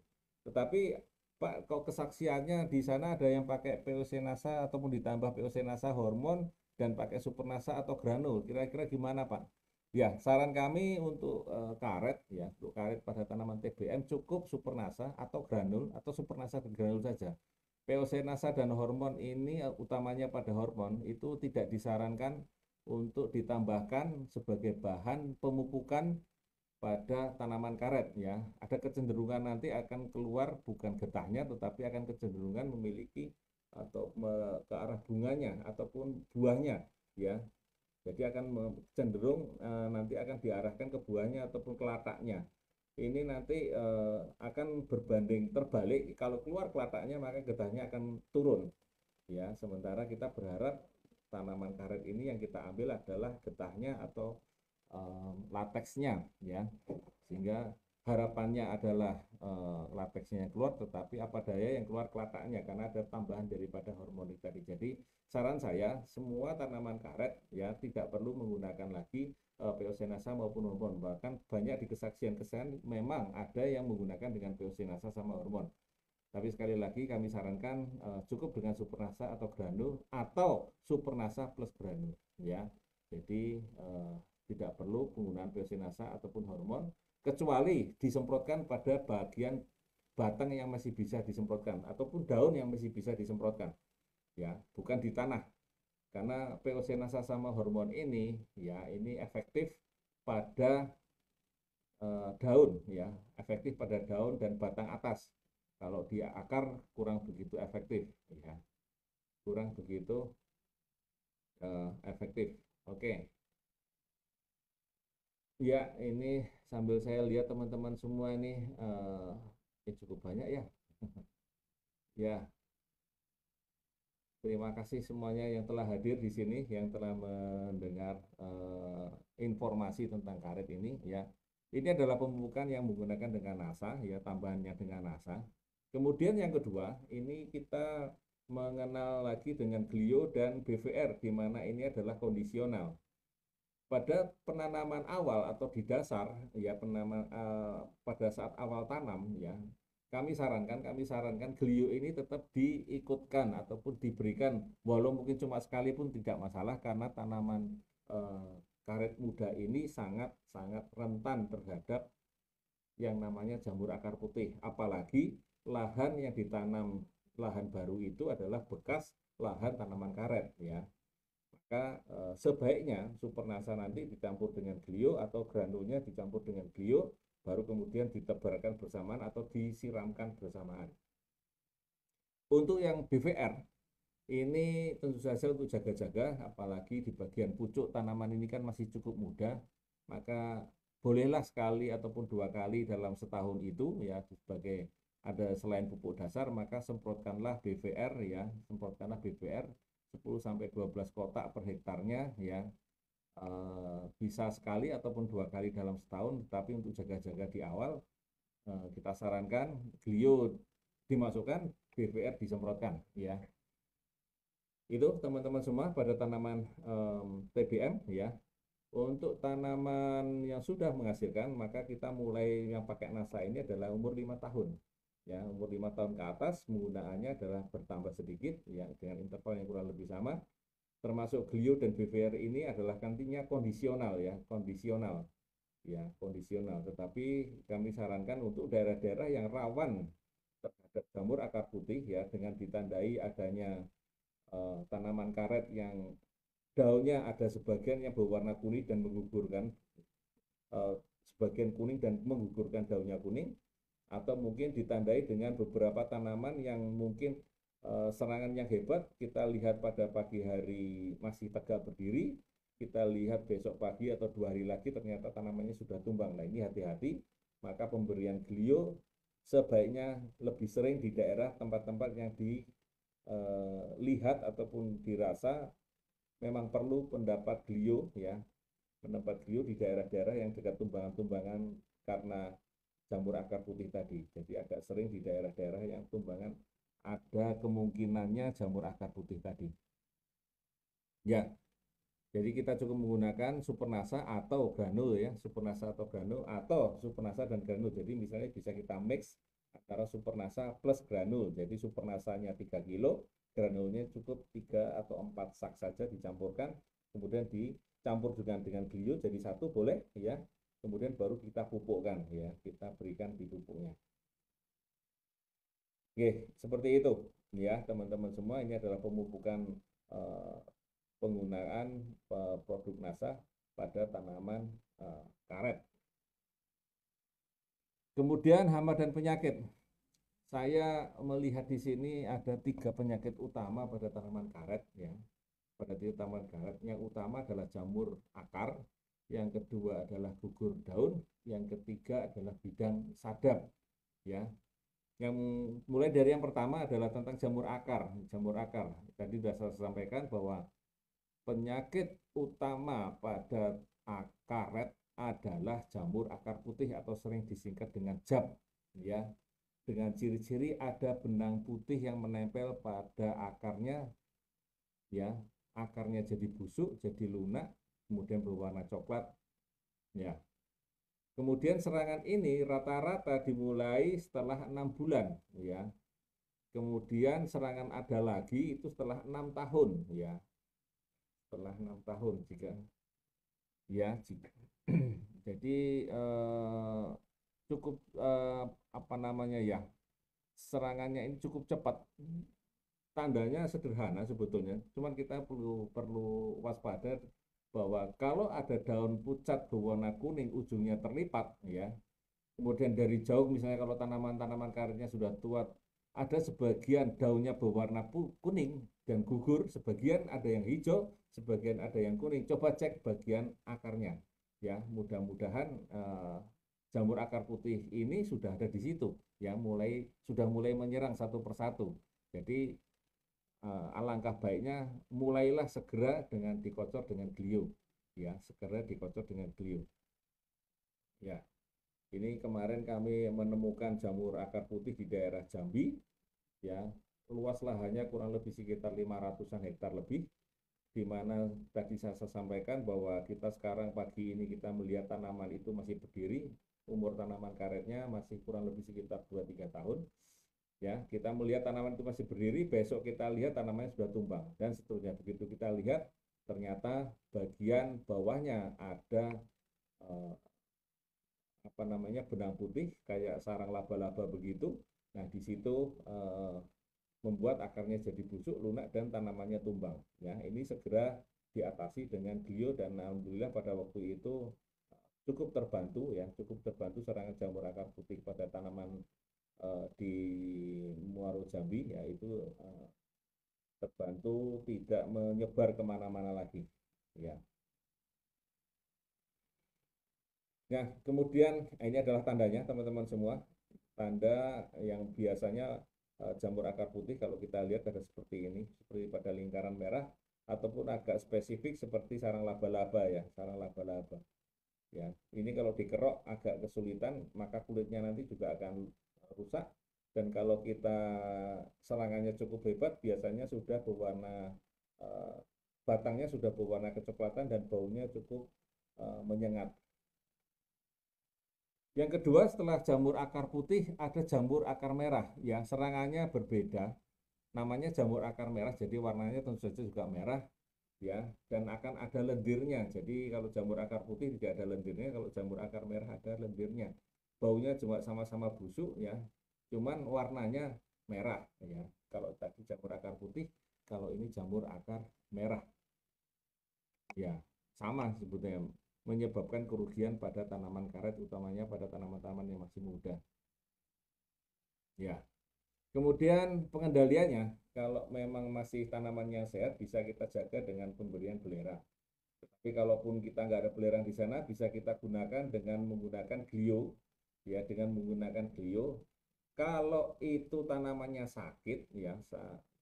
Tetapi Pak, kok kesaksiannya di sana ada yang pakai POC Nasa ataupun ditambah POC Nasa hormon dan pakai Supernasa atau granul, kira-kira gimana Pak? Ya, saran kami untuk karet ya, untuk karet pada tanaman TBM cukup Supernasa atau granul atau Supernasa dan granul saja. POC Nasa dan hormon ini utamanya pada hormon itu tidak disarankan untuk ditambahkan sebagai bahan pemupukan pada tanaman karet ya. Ada kecenderungan nanti akan keluar bukan getahnya tetapi akan kecenderungan memiliki atau ke arah bunganya ataupun buahnya ya. Jadi akan cenderung nanti akan diarahkan ke buahnya ataupun ke lataknya. Ini nanti akan berbanding terbalik, kalau keluar kelataknya maka getahnya akan turun ya. Sementara kita berharap tanaman karet ini yang kita ambil adalah getahnya atau lateksnya ya, sehingga harapannya adalah lateksnya yang keluar, tetapi apa daya yang keluar kelataknya karena ada tambahan daripada hormon tadi. Jadi saran saya semua tanaman karet ya tidak perlu menggunakan lagi POC Nasa maupun hormon. Bahkan banyak di kesaksian-kesaksian memang ada yang menggunakan dengan POC Nasa sama hormon. Tapi sekali lagi kami sarankan cukup dengan Supernasa atau granul atau Supernasa plus granul ya. Jadi tidak perlu penggunaan POC Nasa ataupun hormon kecuali disemprotkan pada bagian batang yang masih bisa disemprotkan ataupun daun yang masih bisa disemprotkan ya, bukan di tanah. Karena POC Nasa sama hormon ini ya ini efektif pada daun ya, efektif pada daun dan batang atas. Kalau di akar kurang begitu efektif ya, kurang begitu efektif. Oke. Ya, ini sambil saya lihat teman-teman semua ini cukup banyak ya. Ya, terima kasih semuanya yang telah hadir di sini, yang telah mendengar informasi tentang karet ini ya. Ini adalah pemupukan yang menggunakan dengan NASA ya, tambahannya dengan NASA. Kemudian yang kedua, ini kita mengenal lagi dengan Glio dan BVR, di mana ini adalah kondisional. Pada penanaman awal atau di dasar ya, penanaman pada saat awal tanam ya, kami sarankan Glio ini tetap diikutkan ataupun diberikan walau mungkin cuma sekali pun tidak masalah, karena tanaman karet muda ini sangat rentan terhadap yang namanya jamur akar putih, apalagi lahan yang ditanam, lahan baru itu adalah bekas lahan tanaman karet ya. Maka sebaiknya Supernasa nanti dicampur dengan Glio atau granulnya dicampur dengan Glio, baru kemudian ditebarkan bersamaan atau disiramkan bersamaan. Untuk yang BVR ini tentu saja untuk jaga-jaga, apalagi di bagian pucuk tanaman ini kan masih cukup muda, maka bolehlah sekali ataupun 2 kali dalam setahun itu ya, sebagai ada selain pupuk dasar maka semprotkanlah BVR ya, semprotkanlah BVR 10 sampai 12 kotak per hektarnya ya. Bisa sekali ataupun 2 kali dalam setahun, tapi untuk jaga-jaga di awal kita sarankan Glio dimasukkan, BVR disemprotkan ya. Itu teman-teman semua pada tanaman TBM ya. Untuk tanaman yang sudah menghasilkan, maka kita mulai yang pakai NASA ini adalah umur 5 tahun. Ya, umur 5 tahun ke atas penggunaannya adalah bertambah sedikit ya, dengan interval yang kurang lebih sama. Termasuk Glio dan BVR ini adalah kantinya kondisional ya, kondisional. Ya, kondisional. Tetapi kami sarankan untuk daerah-daerah yang rawan terhadap jamur akar putih ya, dengan ditandai adanya tanaman karet yang daunnya ada sebagian yang berwarna kuning dan menggugurkan, sebagian kuning dan menggugurkan daunnya kuning, atau mungkin ditandai dengan beberapa tanaman yang mungkin serangan yang hebat kita lihat pada pagi hari masih tegak berdiri, kita lihat besok pagi atau 2 hari lagi ternyata tanamannya sudah tumbang. Nah ini hati-hati, maka pemberian glio sebaiknya lebih sering di daerah tempat-tempat yang dilihat ataupun dirasa memang perlu pendapat glio ya, pendapat glio di daerah-daerah yang dekat tumbangan-tumbangan karena jamur akar putih tadi. Jadi agak sering di daerah-daerah yang tumbangan ada kemungkinannya jamur akar putih tadi. Ya, jadi kita cukup menggunakan supernasa atau granul ya, supernasa atau granul atau supernasa dan granul. Jadi misalnya bisa kita mix antara supernasa plus granul. Jadi supernasanya 3 kilo, granulnya cukup 3 atau 4 sak saja dicampurkan, kemudian dicampur dengan glio jadi satu boleh ya. Kemudian baru kita pupukkan ya, kita berikan di pupuknya. Oke, seperti itu ya teman-teman semua. Ini adalah pemupukan penggunaan produk NASA pada tanaman karet. Kemudian hama dan penyakit. Saya melihat di sini ada 3 penyakit utama pada tanaman karet ya. Pada tanaman karet yang utama adalah jamur akar, yang kedua adalah gugur daun, yang ketiga adalah bidang sadap ya. Yang mulai dari yang pertama adalah tentang jamur akar. Jamur akar tadi sudah saya sampaikan bahwa penyakit utama pada karet adalah jamur akar putih atau sering disingkat dengan JAP ya. Dengan ciri-ciri ada benang putih yang menempel pada akarnya ya. Akarnya jadi busuk, jadi lunak, kemudian berwarna coklat ya. Kemudian serangan ini rata-rata dimulai setelah 6 bulan ya. Kemudian serangan ada lagi itu setelah 6 tahun ya. Setelah 6 tahun jika ya jika jadi cukup apa namanya ya, serangannya ini cukup cepat. Tandanya sederhana sebetulnya, cuman kita perlu waspada bahwa kalau ada daun pucat berwarna kuning ujungnya terlipat ya, kemudian dari jauh misalnya kalau tanaman-tanaman karetnya sudah tua, ada sebagian daunnya berwarna kuning dan gugur, sebagian ada yang hijau, sebagian ada yang kuning. Coba cek bagian akarnya ya, mudah-mudahan jamur akar putih ini sudah ada di situ ya, sudah mulai menyerang satu persatu. Jadi alangkah baiknya mulailah segera dengan dikocor dengan glio ya, segera dikocor dengan glio ya. Ini kemarin kami menemukan jamur akar putih di daerah Jambi ya, luas lahannya kurang lebih sekitar 500-an hektar lebih, di mana tadi saya sampaikan bahwa kita sekarang pagi ini kita melihat tanaman itu masih berdiri, umur tanaman karetnya masih kurang lebih sekitar 2-3 tahun ya. Kita melihat tanaman itu masih berdiri, besok kita lihat tanamannya sudah tumbang dan seterusnya. Begitu kita lihat ternyata bagian bawahnya ada apa namanya, benang putih kayak sarang laba-laba begitu. Nah di situ membuat akarnya jadi busuk, lunak, dan tanamannya tumbang ya. Ini segera diatasi dengan glio dan alhamdulillah pada waktu itu cukup terbantu ya, cukup terbantu serangan jamur akar putih pada tanaman di Muaro Jambi ya, itu terbantu tidak menyebar kemana-mana lagi ya. Nah kemudian ini adalah tandanya teman-teman semua, tanda yang biasanya jamur akar putih kalau kita lihat ada seperti ini, seperti pada lingkaran merah ataupun agak spesifik seperti sarang laba-laba ya, sarang laba-laba ya. Ini kalau dikerok agak kesulitan, maka kulitnya nanti juga akan rusak, dan kalau kita serangannya cukup hebat biasanya sudah berwarna batangnya sudah berwarna kecoklatan dan baunya cukup menyengat. Yang kedua setelah jamur akar putih ada jamur akar merah ya, serangannya berbeda, namanya jamur akar merah, jadi warnanya tentu saja juga merah ya, dan akan ada lendirnya. Jadi kalau jamur akar putih tidak ada lendirnya, kalau jamur akar merah ada lendirnya. Baunya cuma sama-sama busuk ya, cuman warnanya merah ya. Kalau tadi jamur akar putih, kalau ini jamur akar merah. Ya, sama sebetulnya menyebabkan kerugian pada tanaman karet, utamanya pada tanaman-tanaman yang masih muda. Ya. Kemudian pengendaliannya, kalau memang masih tanamannya sehat, bisa kita jaga dengan pemberian belerang. Tapi kalaupun kita nggak ada belerang di sana, bisa kita gunakan dengan menggunakan glio, ya, dengan menggunakan glio. Kalau itu tanamannya sakit, ya,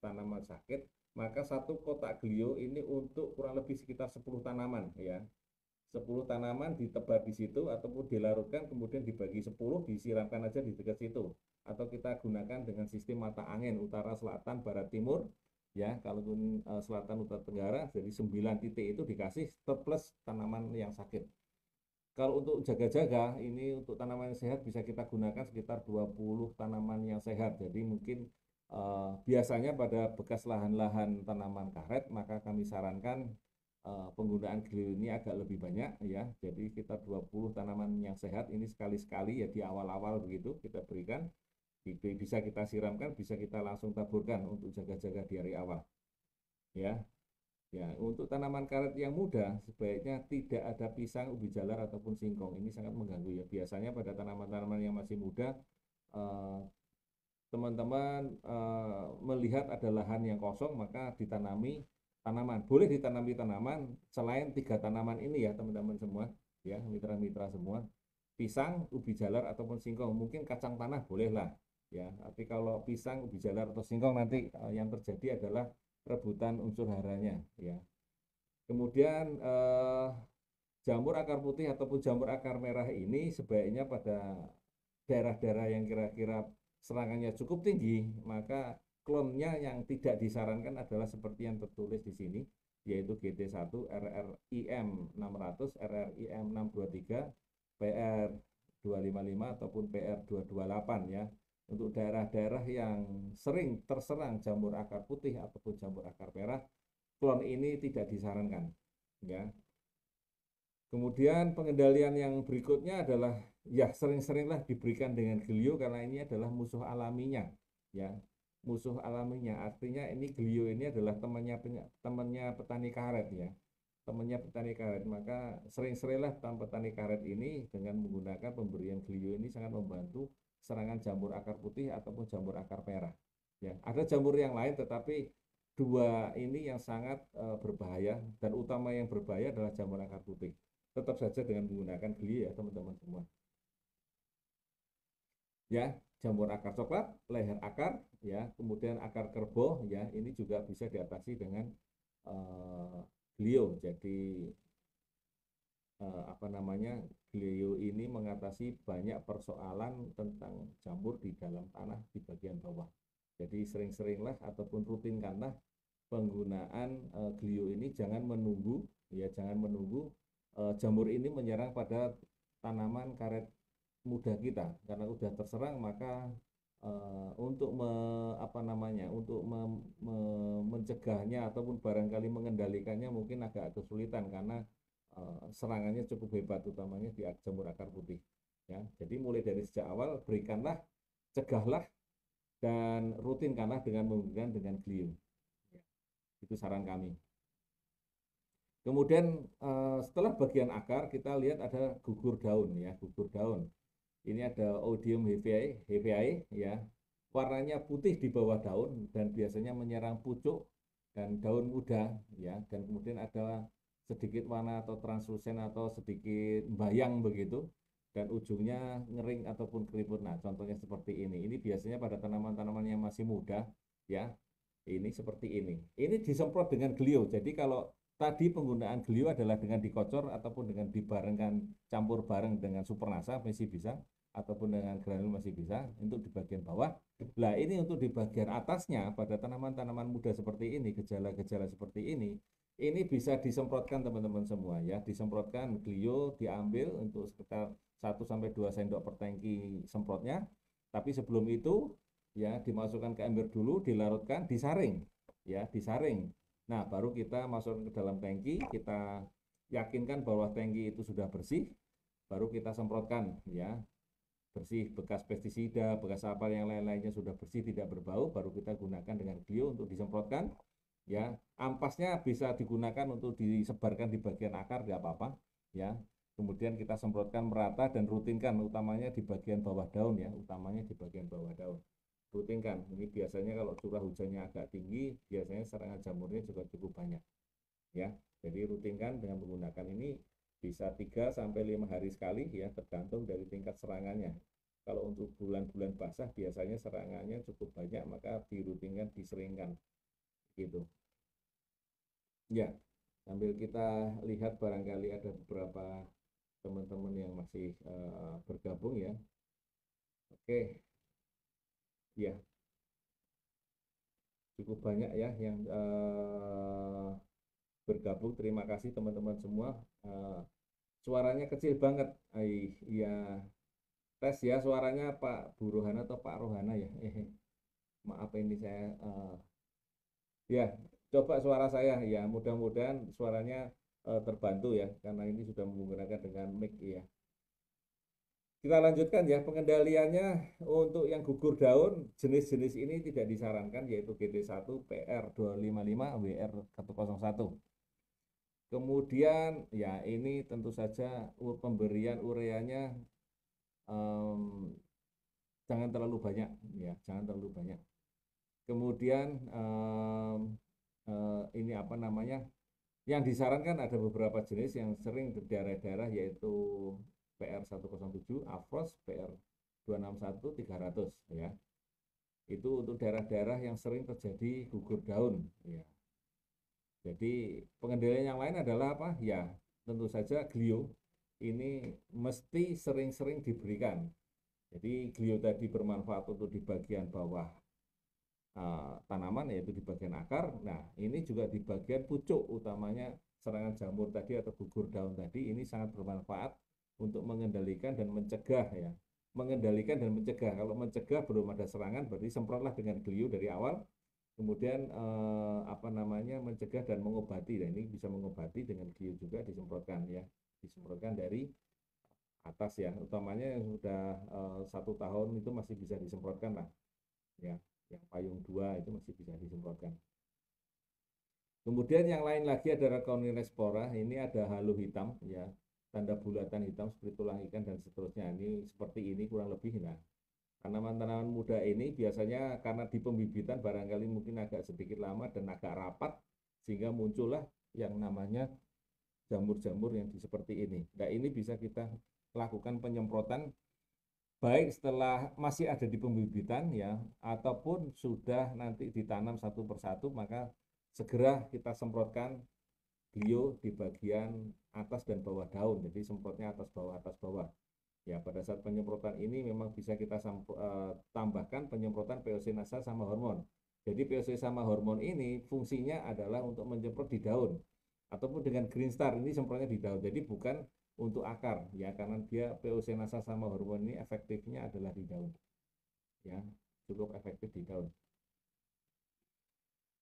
tanaman sakit, maka satu kotak glio ini untuk kurang lebih sekitar 10 tanaman, ya. 10 tanaman ditebar di situ ataupun dilarutkan kemudian dibagi 10 disiramkan aja di dekat situ, atau kita gunakan dengan sistem mata angin utara selatan barat timur ya. Kalau selatan utara tenggara, jadi 9 titik itu dikasih plus tanaman yang sakit. Kalau untuk jaga-jaga ini untuk tanaman yang sehat bisa kita gunakan sekitar 20 tanaman yang sehat. Jadi mungkin biasanya pada bekas lahan-lahan tanaman karet, maka kami sarankan penggunaan glio ini agak lebih banyak ya. Jadi sekitar 20 tanaman yang sehat ini sekali-sekali ya, di awal-awal begitu kita berikan. Bisa kita siramkan, bisa kita langsung taburkan untuk jaga-jaga di hari awal. Ya. Ya, untuk tanaman karet yang muda sebaiknya tidak ada pisang, ubi jalar ataupun singkong. Ini sangat mengganggu ya. Biasanya pada tanaman-tanaman yang masih muda, teman-teman melihat ada lahan yang kosong, maka ditanami tanaman. Boleh ditanami tanaman selain 3 tanaman ini ya teman-teman semua, ya mitra-mitra semua. Pisang, ubi jalar ataupun singkong. Mungkin kacang tanah bolehlah ya. Tapi kalau pisang, ubi jalar atau singkong nanti yang terjadi adalah rebutan unsur haranya ya. Kemudian jamur akar putih ataupun jamur akar merah ini sebaiknya pada daerah-daerah yang kira-kira serangannya cukup tinggi, maka klonnya yang tidak disarankan adalah seperti yang tertulis di sini, yaitu GT1, RRIM 600, RRIM 623, PR 255 ataupun PR 228 ya. Untuk daerah-daerah yang sering terserang jamur akar putih ataupun jamur akar merah, klon ini tidak disarankan ya. Kemudian pengendalian yang berikutnya adalah ya sering-seringlah diberikan dengan glio, karena ini adalah musuh alaminya ya. Musuh alaminya artinya ini glio ini adalah temannya petani karet ya. Temannya petani karet, maka sering-seringlah petani karet ini dengan menggunakan pemberian glio ini sangat membantu serangan jamur akar putih ataupun jamur akar merah. Ya, ada jamur yang lain tetapi dua ini yang sangat berbahaya, dan utama yang berbahaya adalah jamur akar putih. Tetap saja dengan menggunakan glio ya teman-teman semua. Ya, jamur akar coklat, leher akar ya, kemudian akar kerbau ya, ini juga bisa diatasi dengan glio. Jadi glio ini mengatasi banyak persoalan tentang jamur di dalam tanah di bagian bawah. Jadi sering-seringlah ataupun rutinkanlah penggunaan glio ini. Jangan menunggu ya, jangan menunggu jamur ini menyerang pada tanaman karet muda kita, karena sudah terserang maka untuk mencegahnya ataupun barangkali mengendalikannya mungkin agak kesulitan, karena serangannya cukup hebat, utamanya di jamur akar putih ya. Jadi mulai dari sejak awal berikanlah, cegahlah, dan rutinkanlah dengan menggunakan dengan glio ya. Itu saran kami. Kemudian setelah bagian akar kita lihat ada gugur daun ya, gugur daun. Ini ada Odium heveae ya. Warnanya putih di bawah daun dan biasanya menyerang pucuk dan daun muda ya, dan kemudian ada sedikit warna atau translusen atau sedikit bayang begitu, dan ujungnya ngering ataupun keriput. Nah, contohnya seperti ini. Ini biasanya pada tanaman-tanaman yang masih muda ya. Ini seperti ini. Ini disemprot dengan glio. Jadi kalau tadi penggunaan glio adalah dengan dikocor ataupun dengan dibarengkan, campur bareng dengan supernasa masih bisa, ataupun dengan granul masih bisa untuk di bagian bawah. Nah, ini untuk di bagian atasnya pada tanaman-tanaman muda seperti ini, gejala-gejala seperti ini bisa disemprotkan teman-teman semua ya. Disemprotkan glio, diambil untuk sekitar 1-2 sendok per tangki semprotnya. Tapi sebelum itu ya dimasukkan ke ember dulu, dilarutkan, disaring ya, disaring. Nah, baru kita masukkan ke dalam tangki, kita yakinkan bahwa tangki itu sudah bersih, baru kita semprotkan ya. bersih, bekas pestisida, bekas apa yang lain-lainnya sudah bersih, tidak berbau, baru kita gunakan dengan Clio untuk disemprotkan. Ya, ampasnya bisa digunakan untuk disebarkan di bagian akar, tidak apa-apa. Ya, kemudian kita semprotkan merata dan rutinkan, utamanya di bagian bawah daun ya, utamanya di bagian bawah daun. Rutinkan. Ini biasanya kalau curah hujannya agak tinggi, biasanya serangan jamurnya juga cukup banyak. Ya, jadi rutinkan dengan menggunakan ini. Bisa 3 sampai 5 hari sekali ya, tergantung dari tingkat serangannya. Kalau untuk bulan-bulan basah biasanya serangannya cukup banyak, maka dirutinkan, diseringkan gitu. Ya, sambil kita lihat barangkali ada beberapa teman-teman yang masih bergabung ya. Oke, ya cukup banyak ya yang bergabung. Terima kasih teman-teman semua. Suaranya kecil banget. Iya, tes ya suaranya Pak Burohana atau Pak Rohana ya. Maaf ini saya ya coba suara saya ya, mudah-mudahan suaranya terbantu ya, karena ini sudah menggunakan dengan mic ya. Kita lanjutkan ya, pengendaliannya untuk yang gugur daun jenis-jenis ini tidak disarankan, yaitu GD1, PR255, WR101. Kemudian ya ini tentu saja pemberian ureanya jangan terlalu banyak ya, jangan terlalu banyak. Kemudian ini apa namanya? Yang disarankan ada beberapa jenis yang sering di daerah-daerah, yaitu PR107, Afros, PR261, 300 ya. Itu untuk daerah-daerah yang sering terjadi gugur daun ya. Jadi pengendalian yang lain adalah apa? Ya, tentu saja Glio ini mesti sering-sering diberikan. Jadi Glio tadi bermanfaat untuk di bagian bawah tanaman, yaitu di bagian akar. Nah, ini juga di bagian pucuk, utamanya serangan jamur tadi atau gugur daun tadi, ini sangat bermanfaat untuk mengendalikan dan mencegah ya. Mengendalikan dan mencegah. Kalau mencegah belum ada serangan, berarti semprotlah dengan Glio dari awal. Kemudian apa namanya, mencegah dan mengobati. Dan ini bisa mengobati dengan Glio juga disemprotkan ya. Disemprotkan dari atas ya, utamanya yang sudah 1 tahun itu masih bisa disemprotkan lah ya, yang payung 2 itu masih bisa disemprotkan. Kemudian yang lain lagi adalah Corynespora, ini ada halo hitam ya, tanda bulatan hitam seperti tulang ikan dan seterusnya. Ini seperti ini kurang lebih. Nah, tanaman-tanaman muda ini biasanya karena di pembibitan barangkali mungkin agak sedikit lama dan agak rapat, sehingga muncullah yang namanya jamur-jamur yang seperti ini. Nah, ini bisa kita lakukan penyemprotan baik setelah masih ada di pembibitan ya, ataupun sudah nanti ditanam satu persatu, maka segera kita semprotkan Glio di bagian atas dan bawah daun. Jadi semprotnya atas bawah ya. Pada saat penyemprotan ini memang bisa kita tambahkan penyemprotan POC nasal sama hormon. Jadi POC sama hormon ini fungsinya adalah untuk menyemprot di daun, ataupun dengan Green Star ini semprotnya di daun. Jadi bukan untuk akar ya, karena dia POC nasal sama hormon ini efektifnya adalah di daun ya, cukup efektif di daun.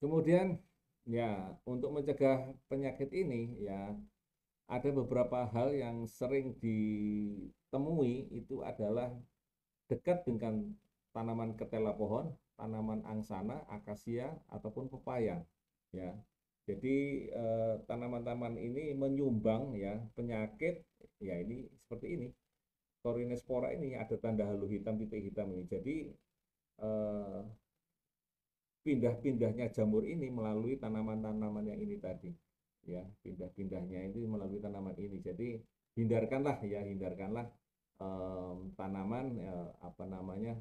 Kemudian ya, untuk mencegah penyakit ini ya, ada beberapa hal yang sering ditemui, itu adalah dekat dengan tanaman ketela pohon, tanaman angsana, akasia, ataupun pepaya ya. Jadi tanaman-tanaman ini menyumbang ya penyakit ya, ini seperti ini. Corynespora ini ada tanda halo hitam, titik hitam ini. Jadi pindah-pindahnya jamur ini melalui tanaman-tanaman yang ini tadi ya, pindah-pindahnya itu melalui tanaman ini. Jadi hindarkanlah ya, hindarkanlah tanaman apa namanya,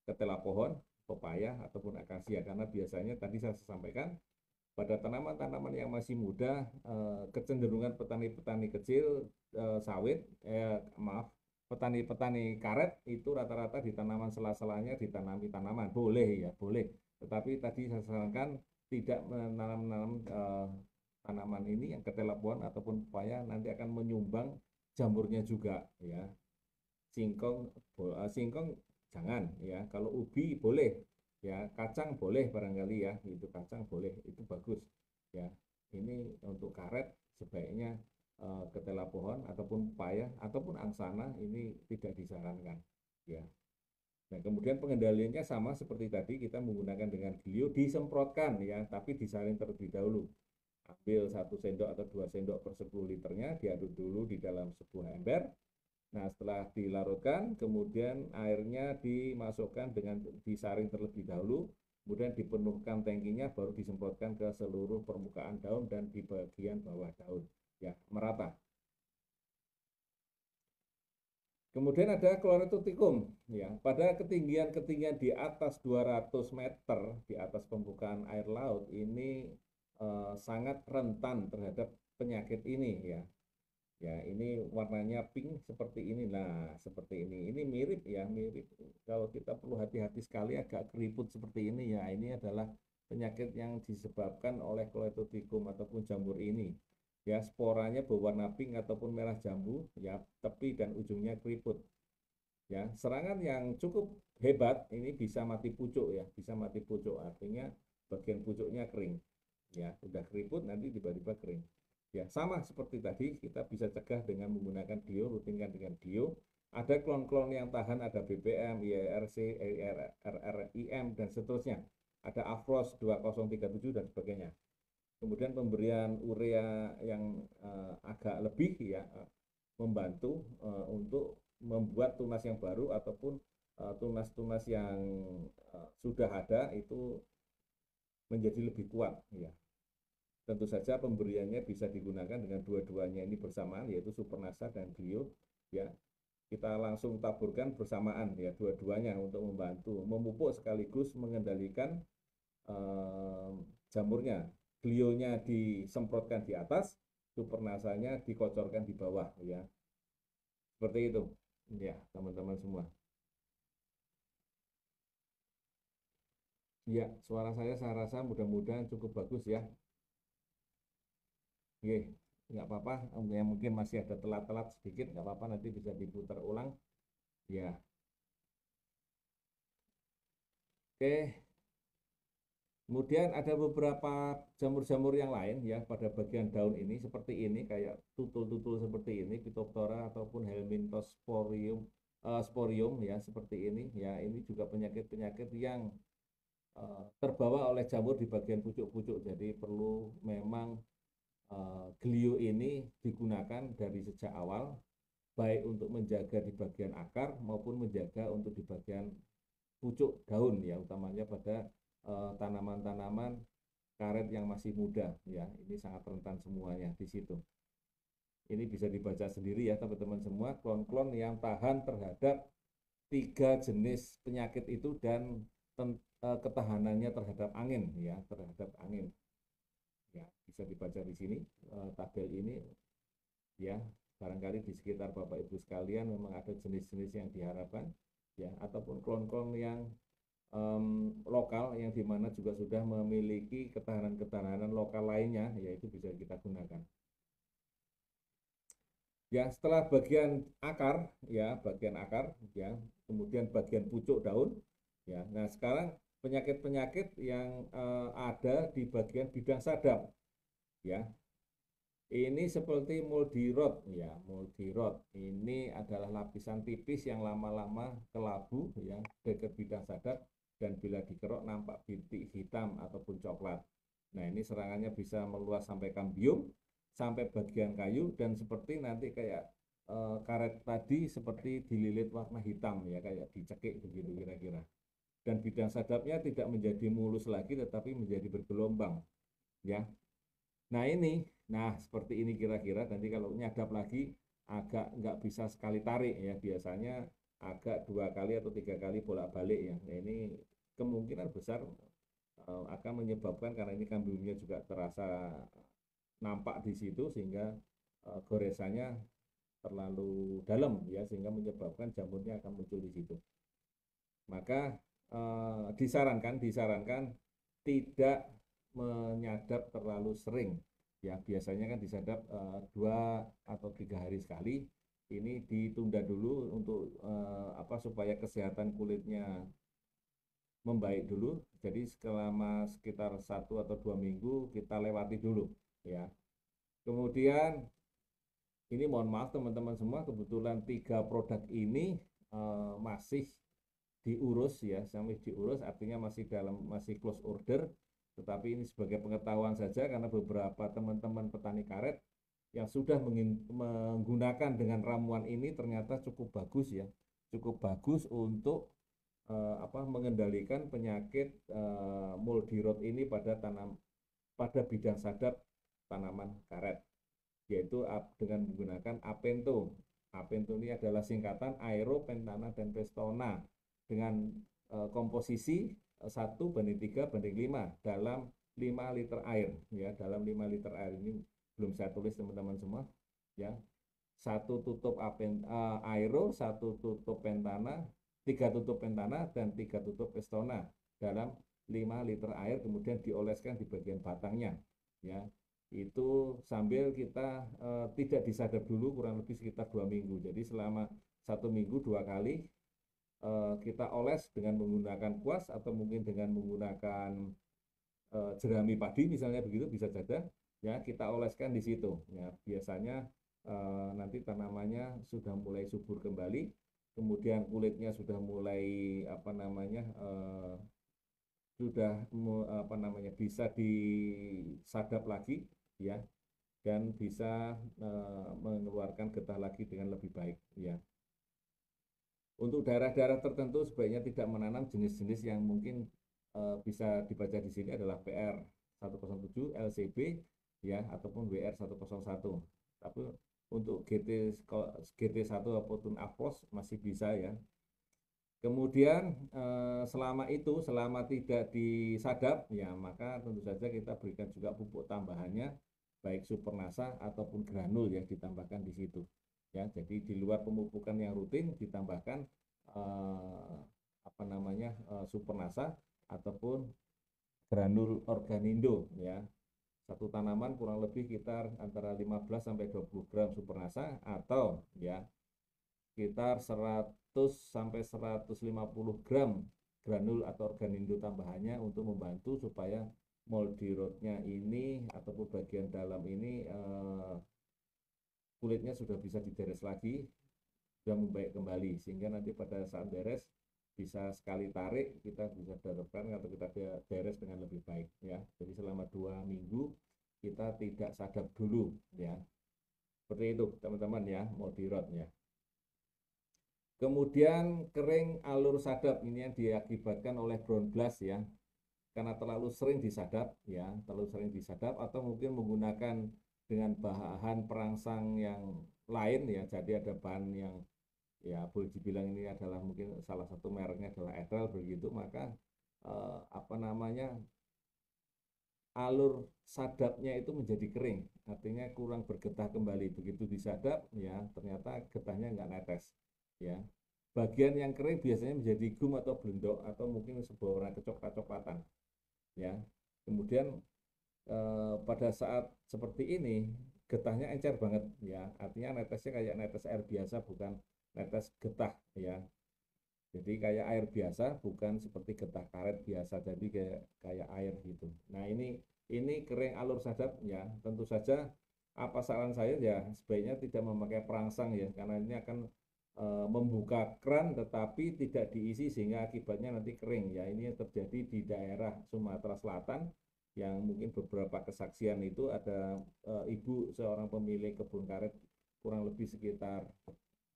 ketela pohon, pepaya ataupun akasia, karena biasanya tadi saya sampaikan pada tanaman-tanaman yang masih muda, kecenderungan petani-petani kecil sawit, petani-petani karet itu rata-rata di tanaman sela-selanya ditanami tanaman, boleh ya, boleh. Tetapi tadi saya sarankan tidak menanam tanaman ini yang ketela pohon ataupun pepaya, nanti akan menyumbang jamurnya juga ya. Singkong jangan ya. Kalau ubi boleh ya, kacang boleh barangkali ya, itu kacang boleh, itu bagus ya. Ini untuk karet sebaiknya ketela pohon ataupun pepaya ataupun angsana ini tidak disarankan ya. Nah, kemudian pengendaliannya sama seperti tadi, kita menggunakan dengan Glio, disemprotkan ya, tapi disaring terlebih dahulu. Ambil 1 sendok atau 2 sendok per 10 liternya, diaduk dulu di dalam sebuah ember. Nah, setelah dilarutkan, kemudian airnya dimasukkan dengan disaring terlebih dahulu, kemudian dipenuhkan tangkinya, baru disemprotkan ke seluruh permukaan daun dan di bagian bawah daun, ya, merata. Kemudian ada Chlorothuticum, ya. Pada ketinggian-ketinggian di atas 200 meter di atas permukaan air laut ini sangat rentan terhadap penyakit ini, ya. Ya, ini warnanya pink seperti ini. Nah, seperti ini. Ini mirip ya, mirip. Kalau kita perlu hati-hati sekali, agak keriput seperti ini ya. Ini adalah penyakit yang disebabkan oleh Chlorothuticum ataupun jamur ini. Ya, sporanya berwarna pink ataupun merah jambu, ya, tepi dan ujungnya keriput. Ya, serangan yang cukup hebat ini bisa mati pucuk ya, bisa mati pucuk, artinya bagian pucuknya kering. Ya, udah keriput nanti tiba-tiba kering. Ya, sama seperti tadi, kita bisa cegah dengan menggunakan Glio, rutinkan dengan Glio. Ada klon-klon yang tahan, ada BPM, IRC, RRIM, dan seterusnya. Ada Afros 2037 dan sebagainya. Kemudian pemberian urea yang agak lebih ya, membantu untuk membuat tunas yang baru ataupun tunas-tunas yang sudah ada itu menjadi lebih kuat ya. Tentu saja pemberiannya bisa digunakan dengan dua-duanya ini bersamaan, yaitu Supernasa dan Glio ya. Kita langsung taburkan bersamaan ya, dua-duanya untuk membantu memupuk sekaligus mengendalikan jamurnya. Glionya disemprotkan di atas, Supernasanya dikocorkan di bawah ya. Seperti itu ya, teman-teman semua. Ya, suara saya rasa mudah-mudahan cukup bagus ya. Oke, nggak apa-apa, yang mungkin masih ada telat-telat sedikit, nggak apa-apa, nanti bisa diputar ulang ya. Oke, kemudian ada beberapa jamur-jamur yang lain ya pada bagian daun ini, seperti ini, kayak tutul-tutul seperti ini, Phytophthora ataupun Helminthosporium sporium ya, seperti ini ya. Ini juga penyakit-penyakit yang terbawa oleh jamur di bagian pucuk-pucuk, jadi perlu memang Glio ini digunakan dari sejak awal, baik untuk menjaga di bagian akar maupun menjaga untuk di bagian pucuk daun ya, utamanya pada tanaman-tanaman karet yang masih muda ya. Ini sangat rentan semuanya di situ. Ini bisa dibaca sendiri ya teman-teman semua, klon-klon yang tahan terhadap 3 jenis penyakit itu dan ketahanannya terhadap angin ya, terhadap angin. Ya, bisa dibaca di sini tabel ini ya. Barangkali di sekitar Bapak Ibu sekalian memang ada jenis-jenis yang diharapkan ya, ataupun klon-klon yang lokal yang dimana juga sudah memiliki ketahanan-ketahanan lokal lainnya, yaitu bisa kita gunakan. Ya, setelah bagian akar ya, kemudian bagian pucuk daun ya. Nah, sekarang penyakit-penyakit yang ada di bagian bidang sadap ya. Ini seperti moldy rot ya, moldy rot. Ini adalah lapisan tipis yang lama-lama kelabu ya, dekat bidang sadap, dan bila dikerok nampak bintik hitam ataupun coklat. Nah, ini serangannya bisa meluas sampai kambium, sampai bagian kayu, dan seperti nanti kayak karet tadi seperti dililit warna hitam ya, kayak dicekik begitu kira-kira. Dan bidang sadapnya tidak menjadi mulus lagi tetapi menjadi bergelombang ya. Nah ini, nah seperti ini kira-kira. Nanti kalau nyadap lagi agak nggak bisa sekali tarik ya, biasanya agak 2 kali atau 3 kali bolak-balik ya. Nah, ini kemungkinan besar akan menyebabkan, karena ini kambiumnya juga terasa nampak di situ, sehingga goresannya terlalu dalam ya, sehingga menyebabkan jamurnya akan muncul di situ. Maka disarankan tidak menyadap terlalu sering ya. Biasanya kan disadap 2 atau 3 hari sekali. Ini ditunda dulu untuk supaya kesehatan kulitnya membaik dulu. Jadi selama sekitar 1 atau 2 minggu kita lewati dulu ya. Kemudian ini mohon maaf teman-teman semua, kebetulan 3 produk ini masih diurus ya, sampai diurus artinya masih close order, tetapi ini sebagai pengetahuan saja karena beberapa teman-teman petani karet yang sudah menggunakan dengan ramuan ini ternyata cukup bagus ya, cukup bagus untuk mengendalikan penyakit moldy rot ini pada bidang sadap tanaman karet, yaitu dengan menggunakan Apento. Apento ini adalah singkatan Aero, Pentana, dan Pestona dengan komposisi 1:3:5 dalam 5 liter air ya, dalam 5 liter air ini belum saya tulis teman-teman semua ya. 1 tutup Aero, 1 tutup Pentana, 3 tutup Pentana, dan 3 tutup Pestona dalam 5 liter air, kemudian dioleskan di bagian batangnya ya. Itu sambil kita tidak disadap dulu kurang lebih sekitar 2 minggu. Jadi selama 1 minggu 2 kali kita oles dengan menggunakan kuas atau mungkin dengan menggunakan jerami padi misalnya, begitu bisa saja ya, kita oleskan di situ ya. Biasanya nanti tanamannya sudah mulai subur kembali, kemudian kulitnya sudah mulai bisa disadap lagi ya, dan bisa mengeluarkan getah lagi dengan lebih baik ya. Untuk daerah-daerah tertentu sebaiknya tidak menanam jenis-jenis yang mungkin bisa dibaca di sini adalah PR 107, LCB ya, ataupun WR 101. Tapi untuk GT1 ataupun Afros masih bisa ya. Kemudian selama tidak disadap ya, maka tentu saja kita berikan juga pupuk tambahannya, baik Supernasa ataupun granul ya, ditambahkan di situ ya. Jadi di luar pemupukan yang rutin ditambahkan Supernasa ataupun granul Organindo ya. Satu tanaman kurang lebih sekitar antara 15 sampai 20 gram Supernasa atau ya sekitar 100 sampai 150 gram granul atau Organindo tambahannya untuk membantu supaya moldy rotnya ini ataupun bagian dalam ini kulitnya sudah bisa diberes lagi, sudah membaik kembali, sehingga nanti pada saat beres bisa sekali tarik kita bisa terapkan atau kita beres dengan lebih baik ya. Jadi selama 2 minggu kita tidak sadap dulu ya. Seperti itu teman-teman ya, moldy rot ya. Kemudian kering alur sadap, ini yang diakibatkan oleh ground blast ya, karena terlalu sering disadap ya, atau mungkin menggunakan dengan bahan perangsang yang lain ya. Jadi ada bahan yang ya boleh dibilang ini adalah mungkin salah satu mereknya adalah Etrel begitu, maka alur sadapnya itu menjadi kering, artinya kurang bergetah kembali. Begitu disadap ya, ternyata getahnya nggak netes ya. Bagian yang kering biasanya menjadi gum atau blendok atau mungkin sebuah warna kecoklat-coklatan ya. Kemudian pada saat seperti ini getahnya encer banget ya, artinya netesnya kayak netes air biasa, bukan netes getah ya. Jadi kayak air biasa, bukan seperti getah karet biasa, jadi kayak air gitu. Nah ini kering alur sadap ya. Tentu saja apa saran saya ya, sebaiknya tidak memakai perangsang ya, karena ini akan membuka keran tetapi tidak diisi sehingga akibatnya nanti kering ya. Ini yang terjadi di daerah Sumatera Selatan, yang mungkin beberapa kesaksian itu ada ibu seorang pemilik kebun karet kurang lebih sekitar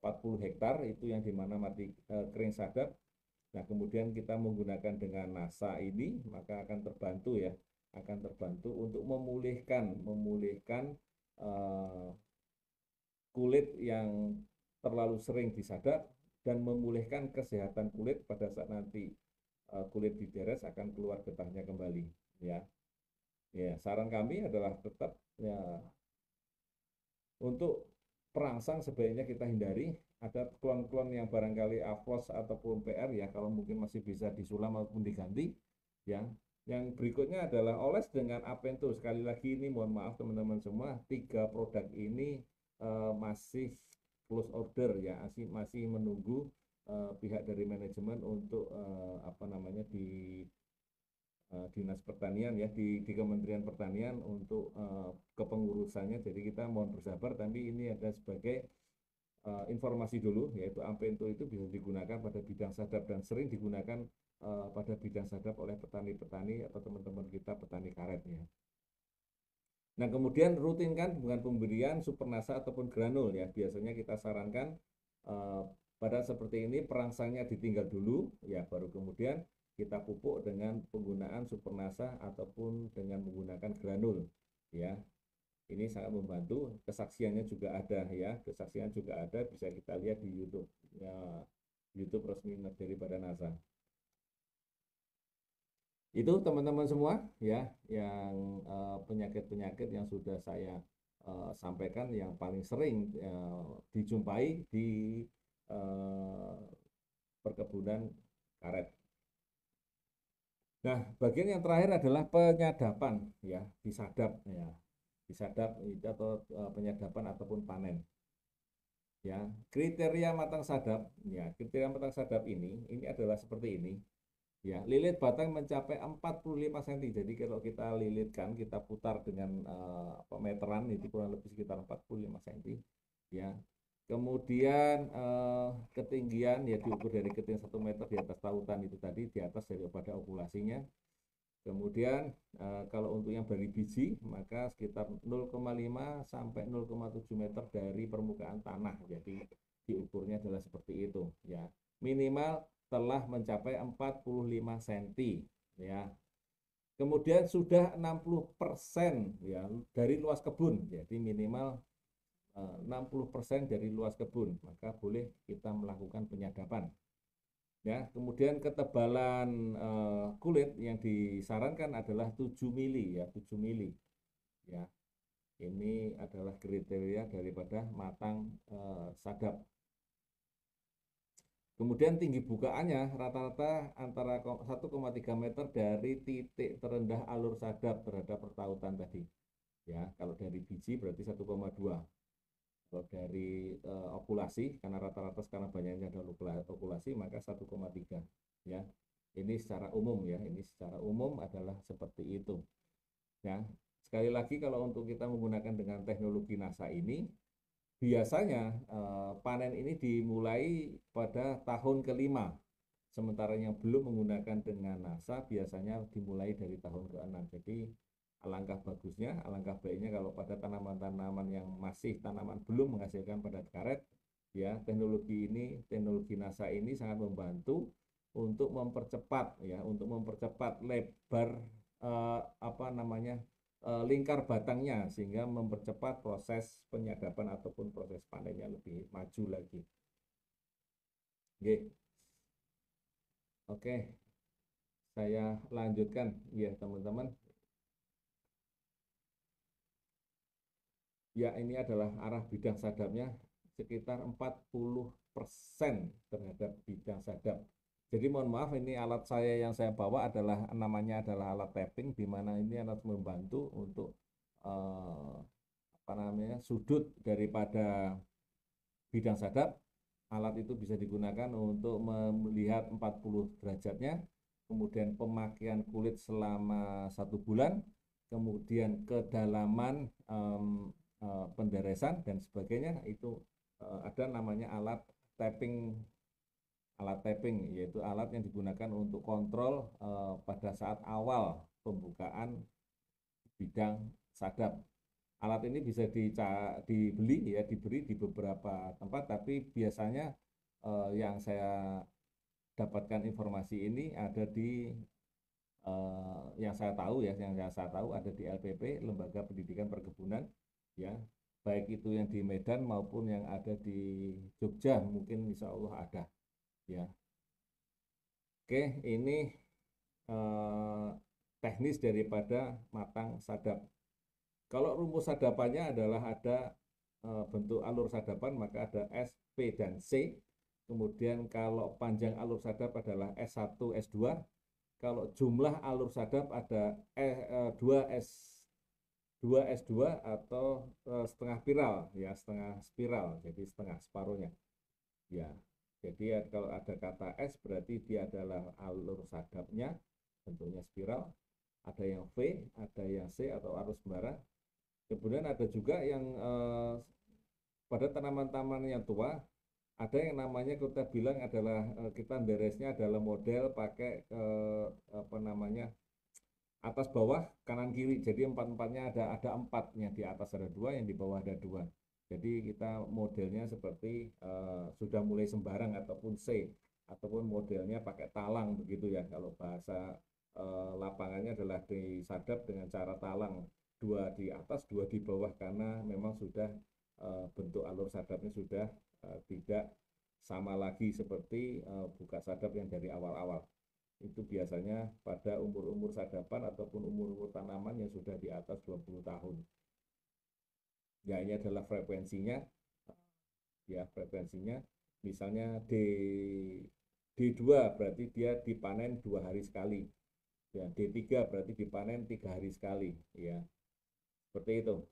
40 hektar itu yang dimana mati kering sadap. Nah kemudian kita menggunakan dengan NASA ini, maka akan terbantu ya, untuk memulihkan kulit yang terlalu sering disadap dan memulihkan kesehatan kulit pada saat nanti kulit diberes akan keluar getahnya kembali ya. Ya, saran kami adalah tetap ya, untuk perangsang sebaiknya kita hindari. Ada klon-klon yang barangkali Afros ataupun PR ya, kalau mungkin masih bisa disulam maupun diganti ya. Yang berikutnya adalah oles dengan Apento. Sekali lagi ini mohon maaf teman-teman semua, 3 produk ini masih close order ya, masih menunggu pihak dari manajemen untuk Dinas Pertanian ya, di Kementerian Pertanian untuk kepengurusannya. Jadi kita mohon bersabar, tapi ini ada sebagai informasi dulu, yaitu Ampento itu bisa digunakan pada bidang sadap dan sering digunakan pada bidang sadap oleh petani-petani atau teman-teman kita petani karet ya. Nah, kemudian rutinkan dengan pemberian supernasa ataupun granul ya. Biasanya kita sarankan pada seperti ini perangsangnya ditinggal dulu ya, baru kemudian kita pupuk dengan penggunaan supernasa ataupun dengan menggunakan granul ya. Ini sangat membantu. Kesaksiannya juga ada ya, kesaksian juga ada, bisa kita lihat di YouTube ya, YouTube resmi dari Badan NASA. Itu teman-teman semua ya, yang penyakit-penyakit yang sudah saya sampaikan yang paling sering dijumpai di perkebunan karet. Nah, bagian yang terakhir adalah penyadapan ya, disadap ya. Disadap itu atau penyadapan ataupun panen. Ya, kriteria matang sadap ya, kriteria matang sadap ini adalah seperti ini. Ya, lilit batang mencapai 45 cm. Jadi kalau kita lilitkan, kita putar dengan meteran itu kurang lebih sekitar 45 cm. Ya. Kemudian ketinggian ya diukur dari ketinggian 1 meter di atas tautan itu tadi, di atas daripada okulasinya. Kemudian kalau untuk yang dari biji maka sekitar 0,5 sampai 0,7 meter dari permukaan tanah. Jadi diukurnya adalah seperti itu ya. Minimal telah mencapai 45 cm ya. Kemudian sudah 60% ya dari luas kebun. Jadi minimal 60% dari luas kebun, maka boleh kita melakukan penyadapan. Ya, kemudian ketebalan kulit yang disarankan adalah 7 mili ya, 7 mili. Ya. Ini adalah kriteria daripada matang sadap. Kemudian tinggi bukaannya rata-rata antara 1,3 meter dari titik terendah alur sadap terhadap pertautan tadi. Ya, kalau dari biji berarti 1,2. Kalau dari okulasi, karena rata-rata sekarang banyaknya adalah okulasi, maka 1,3 ya. Ini secara umum ya, ini secara umum adalah seperti itu. Ya, sekali lagi kalau untuk kita menggunakan dengan teknologi NASA ini, biasanya panen ini dimulai pada tahun kelima. Sementara yang belum menggunakan dengan NASA biasanya dimulai dari tahun ke-6. Jadi alangkah bagusnya, alangkah baiknya kalau pada tanaman-tanaman yang masih tanaman belum menghasilkan padat karet, ya teknologi ini, teknologi NASA ini sangat membantu untuk mempercepat ya, untuk mempercepat lebar lingkar batangnya sehingga mempercepat proses penyadapan ataupun proses panennya lebih maju lagi. Oke. Oke. Saya lanjutkan ya teman-teman. Ya, ini adalah arah bidang sadapnya sekitar 40% terhadap bidang sadap. Jadi mohon maaf, ini alat saya yang saya bawa adalah namanya adalah alat tapping, di mana ini alat membantu untuk sudut daripada bidang sadap. Alat itu bisa digunakan untuk melihat 40 derajatnya, kemudian pemakaian kulit selama 1 bulan, kemudian kedalaman penderesan dan sebagainya. Itu ada namanya alat tapping, yaitu alat yang digunakan untuk kontrol pada saat awal pembukaan bidang sadap. Alat ini bisa dibeli ya, diberi di beberapa tempat, tapi biasanya yang saya dapatkan informasi ini ada di yang saya tahu ada di LPP, Lembaga Pendidikan Perkebunan ya, baik itu yang di Medan maupun yang ada di Jogja, mungkin insya Allah ada ya. Oke, ini teknis daripada matang sadap. Kalau rumus sadapannya adalah ada bentuk alur sadapan, maka ada S, P, dan C. Kemudian kalau panjang alur sadap adalah S1, S2. Kalau jumlah alur sadap ada 2S2 atau setengah spiral ya, setengah spiral, jadi setengah separuhnya ya. Jadi kalau ada kata S berarti dia adalah alur sadapnya, bentuknya spiral, ada yang V, ada yang C atau arus membara. Kemudian ada juga yang pada tanaman-tanaman yang tua, ada yang namanya kita bilang adalah kita beresnya adalah model pakai apa namanya, atas bawah kanan kiri, jadi empat-empatnya ada empatnya, di atas ada dua, yang di bawah ada dua. Jadi kita modelnya seperti sudah mulai sembarang ataupun C, ataupun modelnya pakai talang begitu ya, kalau bahasa lapangannya adalah disadap dengan cara talang, dua di atas dua di bawah, karena memang sudah bentuk alur sadapnya sudah tidak sama lagi seperti buka sadap yang dari awal-awal. Itu biasanya pada umur-umur sadapan ataupun umur-umur tanaman yang sudah di atas 20 tahun. Ya, ini adalah frekuensinya. Ya, frekuensinya misalnya D2 berarti dia dipanen 2 hari sekali. Ya, D3 berarti dipanen 3 hari sekali. Ya, seperti itu.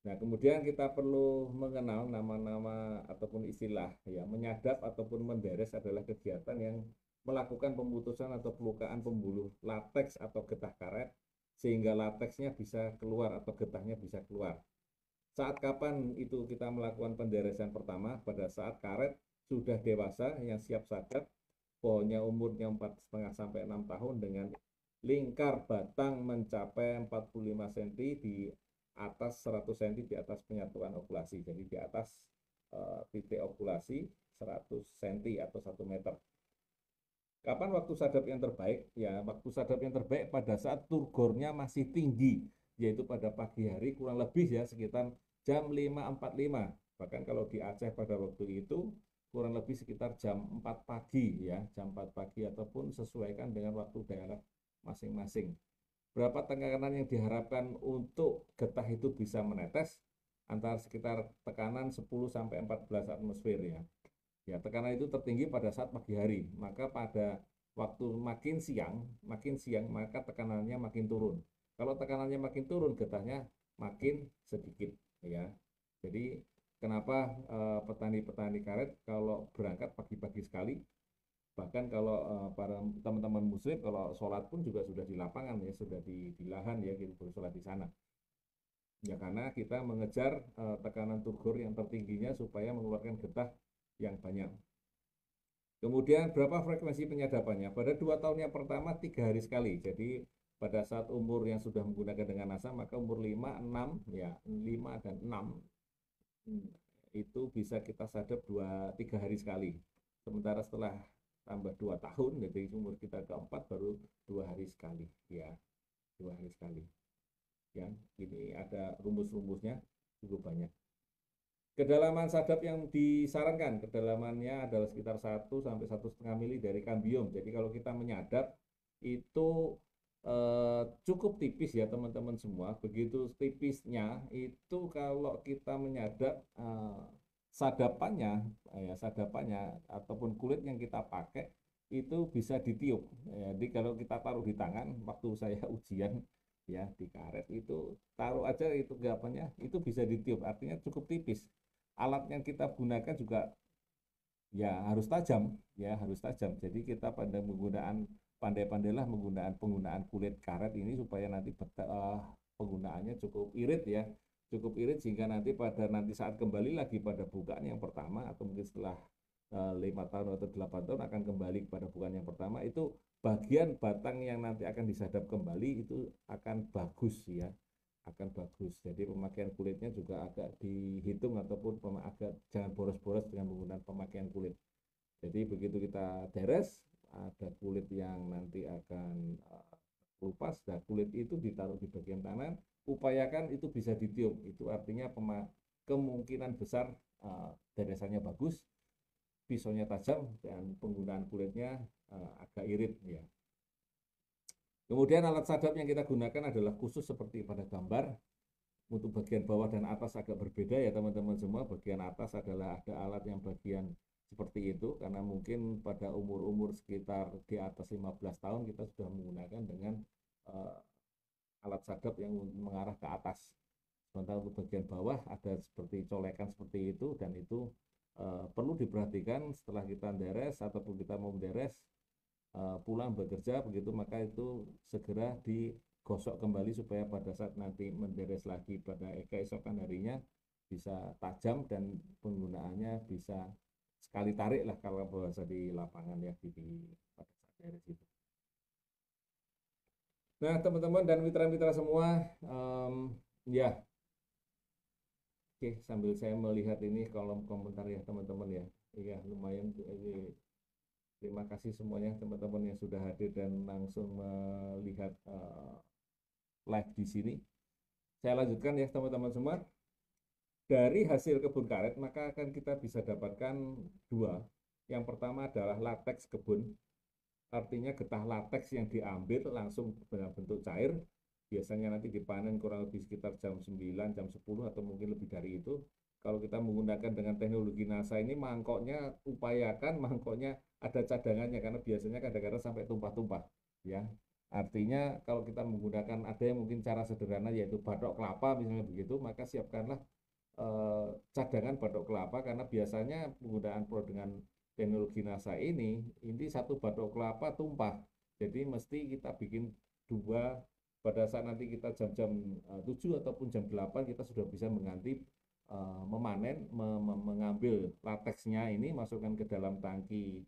Nah, kemudian kita perlu mengenal nama-nama ataupun istilah. Ya, menyadap ataupun menderes adalah kegiatan yang melakukan pemutusan atau pelukaan pembuluh lateks atau getah karet sehingga lateksnya bisa keluar atau getahnya bisa keluar. Saat kapan itu kita melakukan penderesan pertama? Pada saat karet sudah dewasa yang siap sadap, pohonnya umurnya 4,5 sampai 6 tahun dengan lingkar batang mencapai 45 cm di atas 100 cm di atas penyatuan okulasi. Jadi di atas titik okulasi 100 cm atau 1 meter. Kapan waktu sadap yang terbaik? Ya, waktu sadap yang terbaik pada saat turgornya masih tinggi, yaitu pada pagi hari kurang lebih ya sekitar jam 5.45. Bahkan kalau di Aceh pada waktu itu kurang lebih sekitar jam 4 pagi ya, jam 4 pagi ataupun sesuaikan dengan waktu daerah masing-masing. Berapa tekanan yang diharapkan untuk getah itu bisa menetes? Antara sekitar tekanan 10 sampai 14 atmosfer ya. Ya, tekanan itu tertinggi pada saat pagi hari, maka pada waktu makin siang maka tekanannya makin turun. Kalau tekanannya makin turun, getahnya makin sedikit ya. Jadi kenapa petani-petani karet kalau berangkat pagi-pagi sekali, bahkan kalau para teman-teman muslim kalau sholat pun juga sudah di lapangan ya, sudah di lahan ya, gitu bersolat di sana. Ya, karena kita mengejar tekanan turgor yang tertingginya supaya mengeluarkan getah yang banyak. Kemudian berapa frekuensi penyadapannya? Pada 2 tahun yang pertama 3 hari sekali. Jadi pada saat umur yang sudah menggunakan dengan NASA, maka umur 5, 6 ya, 5 dan 6 itu bisa kita sadap 2-3 hari sekali. Sementara setelah tambah 2 tahun, jadi umur kita keempat baru 2 hari sekali ya, 2 hari sekali. Ya, ini ada rumus-rumusnya cukup banyak. Kedalaman sadap yang disarankan, kedalamannya adalah sekitar 1 sampai 1,5 mili dari kambium. Jadi kalau kita menyadap itu cukup tipis ya teman-teman semua. Begitu tipisnya itu kalau kita menyadap sadapannya ataupun kulit yang kita pakai itu bisa ditiup. Jadi kalau kita taruh di tangan, waktu saya ujian ya di karet itu taruh aja itu gapannya itu bisa ditiup, artinya cukup tipis. Alat yang kita gunakan juga ya harus tajam ya, harus tajam. Jadi kita pada pandai-pandailah penggunaan kulit karet ini supaya nanti penggunaannya cukup irit ya, cukup irit sehingga nanti saat kembali lagi pada bukaan yang pertama atau mungkin setelah 5 tahun atau 8 tahun akan kembali kepada bukaan yang pertama, itu bagian batang yang nanti akan disadap kembali itu akan bagus ya, akan bagus. Jadi pemakaian kulitnya juga agak dihitung ataupun agak jangan boros-boros dengan menggunakan pemakaian kulit. Jadi begitu kita deres, ada kulit yang nanti akan lepas, dan kulit itu ditaruh di bagian tangan, upayakan itu bisa ditiup. Itu artinya kemungkinan besar deresannya bagus, pisaunya tajam, dan penggunaan kulitnya agak irit ya. Kemudian alat sadap yang kita gunakan adalah khusus seperti pada gambar. Untuk bagian bawah dan atas agak berbeda ya teman-teman semua. Bagian atas adalah ada alat yang bagian seperti itu, karena mungkin pada umur-umur sekitar di atas 15 tahun kita sudah menggunakan dengan alat sadap yang mengarah ke atas. Sementara untuk bagian bawah ada seperti colekan seperti itu, dan itu perlu diperhatikan setelah kita deres ataupun kita mau menderes, pulang bekerja begitu, maka itu segera digosok kembali supaya pada saat nanti menderes lagi pada keesokan harinya bisa tajam dan penggunaannya bisa sekali tarik lah kalau bahasa di lapangan ya pada saat beres itu. Nah, teman-teman dan mitra-mitra semua, ya, oke, sambil saya melihat ini kolom komentar ya teman-teman ya, iya lumayan. Terima kasih semuanya teman-teman yang sudah hadir dan langsung melihat live di sini. Saya lanjutkan ya teman-teman semua. Dari hasil kebun karet maka akan kita bisa dapatkan dua. Yang pertama adalah lateks kebun, artinya getah lateks yang diambil langsung dalam bentuk cair. Biasanya nanti dipanen kurang lebih sekitar jam 9, jam 10 atau mungkin lebih dari itu. Kalau kita menggunakan dengan teknologi NASA ini, mangkoknya upayakan mangkoknya ada cadangannya karena biasanya kadang-kadang sampai tumpah-tumpah ya. Artinya kalau kita menggunakan, ada yang mungkin cara sederhana yaitu batok kelapa misalnya begitu, maka siapkanlah cadangan batok kelapa karena biasanya penggunaan produk dengan teknologi NASA ini satu batok kelapa tumpah. Jadi mesti kita bikin dua, pada saat nanti kita jam-jam 7 ataupun jam 8 kita sudah bisa mengganti memanen, mengambil lateksnya ini, masukkan ke dalam tangki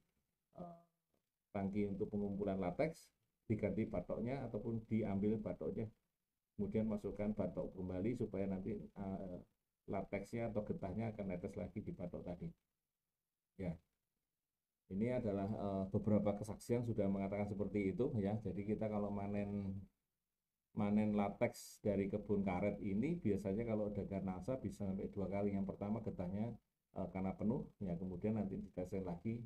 tangki untuk pengumpulan lateks, diganti batoknya ataupun diambil batoknya, kemudian masukkan batok kembali supaya nanti lateksnya atau getahnya akan netes lagi di batok tadi. Ya, ini adalah beberapa kesaksian sudah mengatakan seperti itu ya. Jadi kita kalau manen lateks dari kebun karet ini biasanya kalau ada NASA bisa sampai 2 kali. Yang pertama getahnya karena penuh ya, kemudian nanti ditetes lagi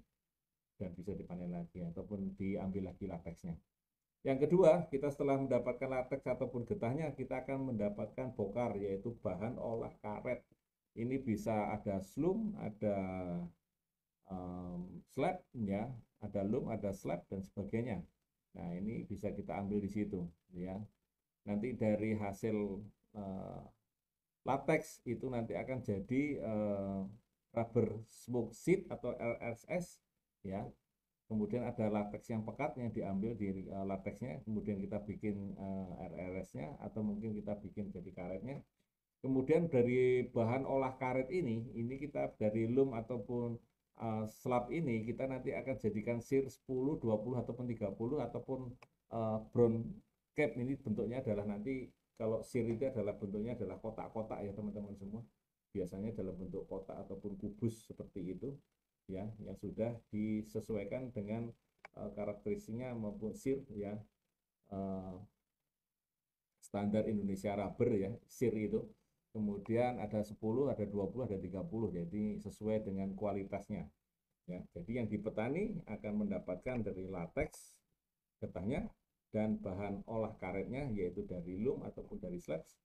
dan bisa dipanen lagi ataupun diambil lagi lateksnya. Yang kedua, kita setelah mendapatkan lateks ataupun getahnya, kita akan mendapatkan bokar, yaitu bahan olah karet. Ini bisa ada slum, ada slab, ya, ada loom, ada slab dan sebagainya. Nah, ini bisa kita ambil di situ, ya. Nanti dari hasil lateks itu nanti akan jadi rubber smoke sheet atau RSS, ya. Kemudian ada lateks yang pekat yang diambil di lateksnya, kemudian kita bikin RRS-nya atau mungkin kita bikin jadi karetnya. Kemudian dari bahan olah karet ini kita dari loom ataupun slab ini kita nanti akan jadikan sir 10, 20 ataupun 30 ataupun brown cap. Ini bentuknya adalah nanti kalau sir itu adalah bentuknya adalah kotak-kotak ya teman-teman semua. Biasanya dalam bentuk kotak ataupun kubus seperti itu. Ya, yang sudah disesuaikan dengan karakteristiknya maupun sir ya, standar Indonesia rubber ya, sir itu. Kemudian ada 10, ada 20, ada 30, jadi sesuai dengan kualitasnya ya. Jadi yang di petani akan mendapatkan dari lateks getahnya dan bahan olah karetnya yaitu dari loom ataupun dari slabs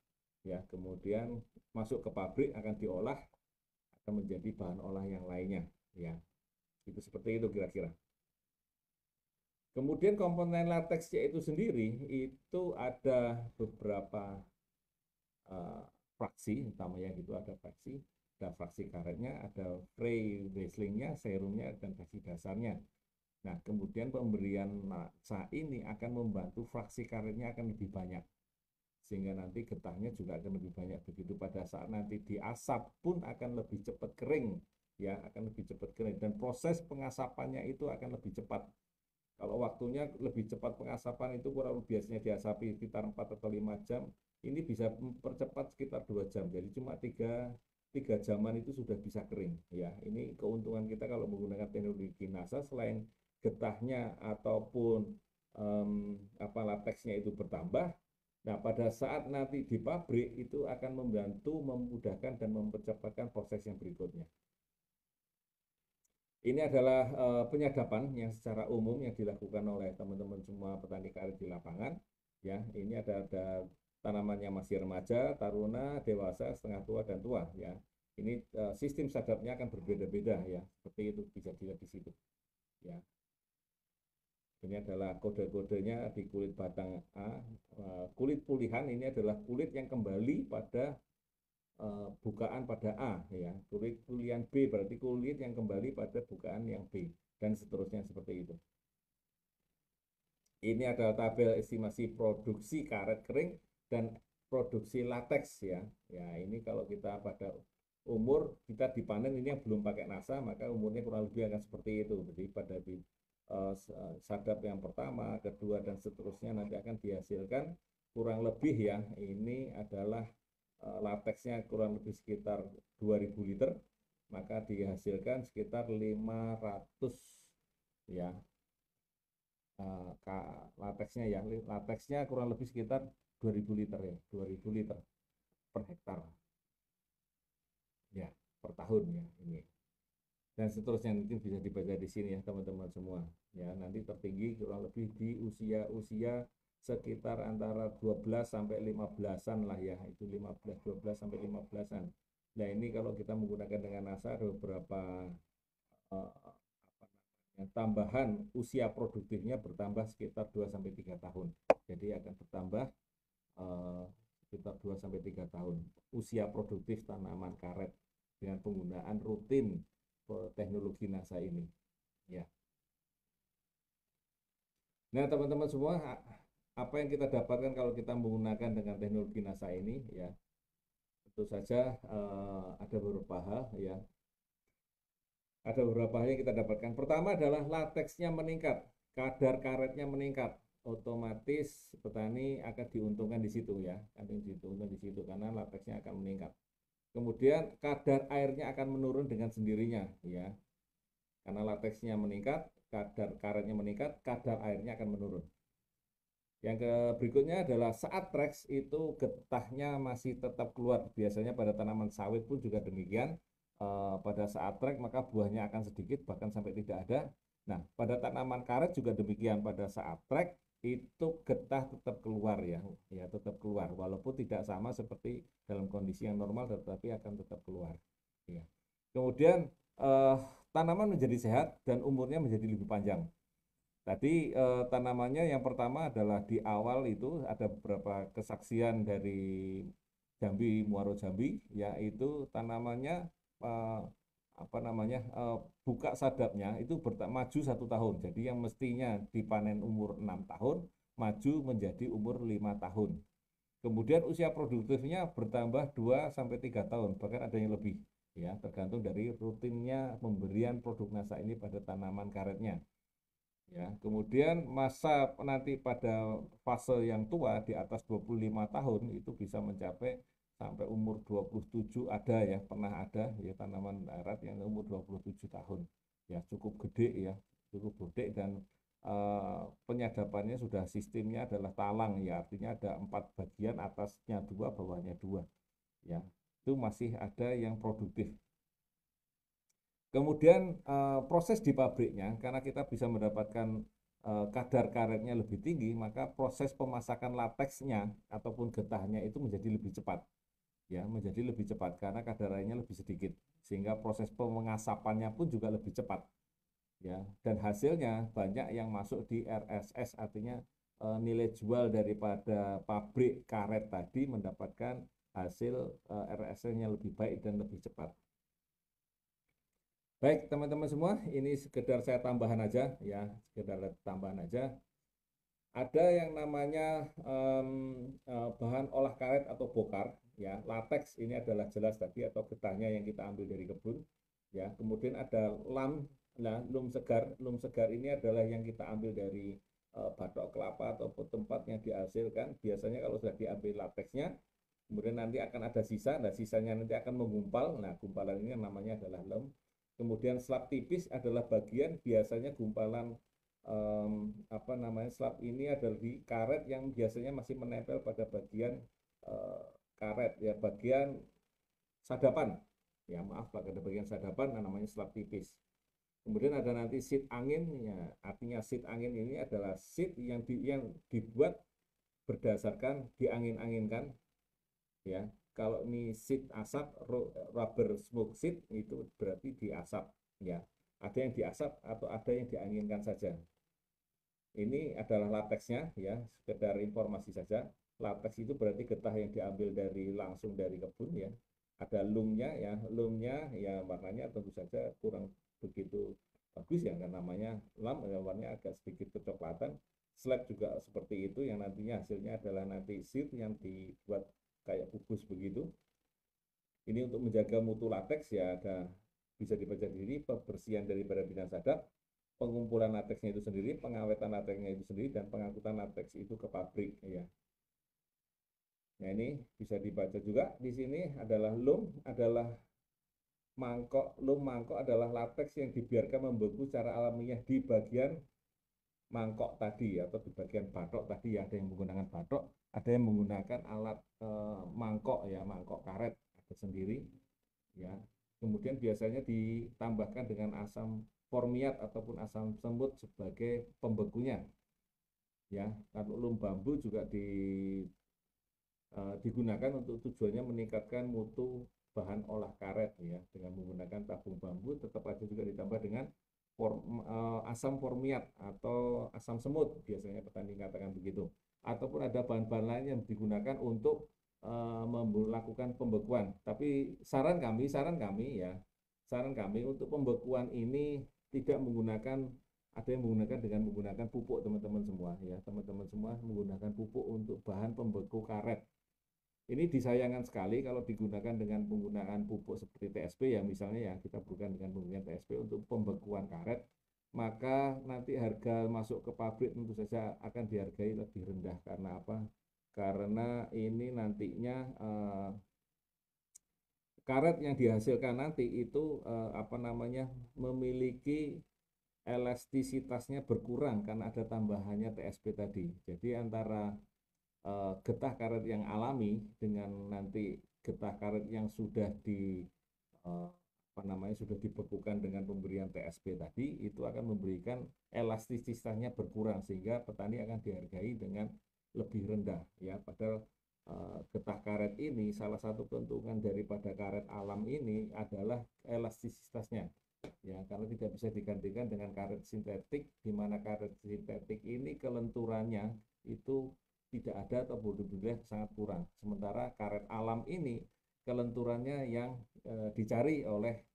ya. Kemudian masuk ke pabrik akan diolah, akan menjadi bahan olah yang lainnya ya. Itu seperti itu kira-kira. Kemudian komponen lateksnya itu sendiri itu ada beberapa fraksi, utamanya gitu ada fraksi karetnya, ada fray wrestlingnya, serumnya, dan fraksi dasarnya. Nah, kemudian pemberian massa ini akan membantu fraksi karetnya akan lebih banyak, sehingga nanti getahnya juga akan lebih banyak. Begitu pada saat nanti diasap pun akan lebih cepat kering, ya akan lebih cepat kering, dan proses pengasapannya itu akan lebih cepat. Kalau waktunya lebih cepat pengasapan itu kurang biasanya diasapi sekitar 4 atau 5 jam, ini bisa mempercepat sekitar 2 jam. Jadi cuma 3 jaman itu sudah bisa kering ya. Ini keuntungan kita kalau menggunakan teknologi NASA, selain getahnya ataupun lateksnya itu bertambah. Nah, pada saat nanti di pabrik itu akan membantu, memudahkan dan mempercepatkan proses yang berikutnya. Ini adalah penyadapan yang secara umum yang dilakukan oleh teman-teman semua petani karet di lapangan. Ya, ini ada tanamannya masih remaja, taruna, dewasa, setengah tua dan tua. Ya, ini sistem sadapnya akan berbeda-beda ya. Seperti itu bisa dilihat di situ. Ya, ini adalah kode-kodenya di kulit batang A. Kulit pulihan ini adalah kulit yang kembali pada bukaan pada A ya. Kulit pulihan B berarti kulit yang kembali pada bukaan yang B dan seterusnya seperti itu. Ini adalah tabel estimasi produksi karet kering dan produksi lateks ya. Ya, ini kalau kita pada umur kita dipanen ini yang belum pakai NASA, maka umurnya kurang lebih akan seperti itu. Jadi pada di sadap yang pertama, kedua dan seterusnya nanti akan dihasilkan kurang lebih ya. Ini adalah lateksnya kurang lebih sekitar 2000 liter, maka dihasilkan sekitar 500 ya lateksnya ya, lateksnya kurang lebih sekitar 2000 liter ya, 2000 liter per hektar ya, per tahun ya ini. Dan seterusnya mungkin bisa dibaca di sini ya teman-teman semua. Ya, nanti tertinggi kurang lebih di usia-usia sekitar antara 12 sampai 15-an lah ya, itu 15 12 sampai 15-an. Nah, ini kalau kita menggunakan dengan NASA ada beberapa tambahan usia produktifnya bertambah sekitar 2 sampai 3 tahun. Jadi akan bertambah sekitar 2 sampai 3 tahun usia produktif tanaman karet dengan penggunaan rutin teknologi NASA ini. Ya. Nah, teman-teman semua, apa yang kita dapatkan kalau kita menggunakan dengan teknologi NASA ini ya? Tentu saja ada beberapa hal ya. Ada beberapa hal yang kita dapatkan. Pertama adalah lateksnya meningkat, kadar karetnya meningkat. Otomatis petani akan diuntungkan di situ ya, akan diuntungkan di situ karena lateksnya akan meningkat. Kemudian kadar airnya akan menurun dengan sendirinya ya, karena lateksnya meningkat, kadar karetnya meningkat, kadar airnya akan menurun. Yang berikutnya adalah saat treks itu getahnya masih tetap keluar. Biasanya pada tanaman sawit pun juga demikian. Pada saat trek maka buahnya akan sedikit bahkan sampai tidak ada. Nah, pada tanaman karet juga demikian. Pada saat trek itu getah tetap keluar ya, ya tetap keluar. Walaupun tidak sama seperti dalam kondisi yang normal, tetapi akan tetap keluar. Ya. Kemudian tanaman menjadi sehat dan umurnya menjadi lebih panjang. Tadi tanamannya yang pertama adalah di awal itu ada beberapa kesaksian dari Jambi, Muaro Jambi, yaitu tanamannya eh, apa namanya buka sadapnya itu maju 1 tahun. Jadi yang mestinya dipanen umur 6 tahun, maju menjadi umur 5 tahun. Kemudian usia produktifnya bertambah 2 sampai 3 tahun, bahkan ada yang lebih ya, tergantung dari rutinnya pemberian produk NASA ini pada tanaman karetnya. Ya, kemudian masa nanti pada fase yang tua di atas 25 tahun itu bisa mencapai sampai umur 27 ada ya, pernah ada ya tanaman karet yang umur 27 tahun. Ya, cukup gede ya, cukup gede dan penyadapannya sudah sistemnya adalah talang ya, artinya ada 4 bagian, atasnya 2, bawahnya 2. Ya, itu masih ada yang produktif. Kemudian proses di pabriknya, karena kita bisa mendapatkan kadar karetnya lebih tinggi, maka proses pemasakan lateksnya ataupun getahnya itu menjadi lebih cepat. Ya, menjadi lebih cepat karena kadar airnya lebih sedikit. Sehingga proses pengasapannya pun juga lebih cepat. Ya, dan hasilnya banyak yang masuk di RSS, artinya nilai jual daripada pabrik karet tadi mendapatkan hasil RSS-nya lebih baik dan lebih cepat. Baik, teman-teman semua, ini sekedar saya tambahan aja ya, sekedar tambahan aja. Ada yang namanya bahan olah karet atau bokar, ya, lateks ini adalah jelas tadi atau getahnya yang kita ambil dari kebun, ya. Kemudian ada lum segar ini adalah yang kita ambil dari batok kelapa atau tempat yang dihasilkan. Biasanya kalau sudah diambil lateksnya, kemudian nanti akan ada sisa, nah sisanya nanti akan menggumpal. Nah, gumpalan ini namanya adalah lem. Kemudian slab tipis adalah bagian biasanya gumpalan apa namanya slab ini adalah di karet yang biasanya masih menempel pada bagian karet ya, bagian sadapan. Ya maaf, pada bagian sadapan namanya slab tipis. Kemudian ada nanti seat angin ya, artinya seat angin ini adalah seat yang dibuat berdasarkan diangin-anginkan ya. Kalau ini seat asap, rubber smoke seat itu berarti diasap ya. Ada yang diasap atau ada yang dianginkan saja. Ini adalah lateksnya ya, sekedar informasi saja. Lateks itu berarti getah yang diambil dari langsung dari kebun ya. Ada lumnya ya warnanya tentu saja kurang begitu bagus ya, karena namanya lam ya, warnanya agak sedikit kecoklatan. slab juga seperti itu, yang nantinya hasilnya adalah nanti sheet yang dibuat kayak kubus begitu. Ini untuk menjaga mutu latex ya, ada bisa dibaca diri pembersihan daripada bidang sadap, pengumpulan latexnya itu sendiri, pengawetan latexnya itu sendiri, dan pengangkutan latex itu ke pabrik ya. Nah ini bisa dibaca juga. Di sini adalah loom, adalah mangkok. Loom mangkok adalah latex yang dibiarkan membeku secara alamiah di bagian mangkok tadi atau di bagian batok tadi ya. Ada yang menggunakan batok, ada yang menggunakan alat mangkok ya, mangkok karet ada sendiri ya. Kemudian biasanya ditambahkan dengan asam formiat ataupun asam semut sebagai pembekunya ya. Kalau loom bambu juga digunakan untuk tujuannya meningkatkan mutu bahan olah karet ya, dengan menggunakan tabung bambu. Tetap aja juga ditambah dengan asam formiat atau asam semut, biasanya petani katakan begitu. Ataupun ada bahan-bahan lain yang digunakan untuk melakukan pembekuan. Tapi saran kami untuk pembekuan ini tidak menggunakan, ada yang menggunakan dengan menggunakan pupuk teman-teman semua ya. Teman-teman semua menggunakan pupuk untuk bahan pembeku karet. Ini disayangkan sekali kalau digunakan dengan penggunaan pupuk seperti TSP ya, misalnya ya, kita bukan dengan penggunaan TSP untuk pembekuan karet, maka nanti harga masuk ke pabrik tentu saja akan dihargai lebih rendah. Karena apa? Karena ini nantinya karet yang dihasilkan nanti itu memiliki elastisitasnya berkurang karena ada tambahannya TSP tadi. Jadi antara getah karet yang alami dengan nanti getah karet yang sudah sudah dibekukan dengan pemberian TSP tadi, itu akan memberikan elastisitasnya berkurang sehingga petani akan dihargai dengan lebih rendah ya. Padahal getah karet ini, salah satu keuntungan daripada karet alam ini adalah elastisitasnya ya, karena tidak bisa digantikan dengan karet sintetik, di mana karet sintetik ini kelenturannya itu tidak ada atau benar-benar sangat kurang. Sementara karet alam ini kelenturannya yang dicari oleh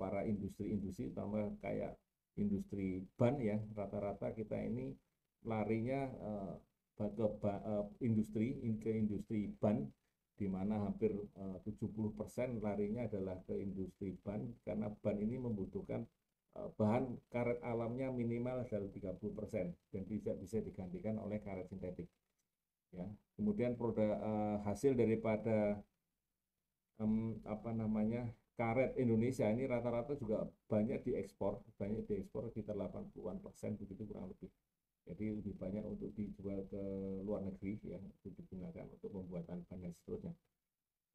para industri-industri, terutama kayak industri ban ya. Rata-rata kita ini larinya ke industri ban, di mana hampir 70% larinya adalah ke industri ban, karena ban ini membutuhkan bahan karet alamnya minimal adalah 30% dan tidak bisa digantikan oleh karet sintetik ya. Kemudian produk hasil daripada karet Indonesia ini rata-rata juga banyak diekspor sekitar 80% begitu kurang lebih. Jadi lebih banyak untuk dijual ke luar negeri ya, untuk digunakan untuk pembuatan ban dan seterusnya.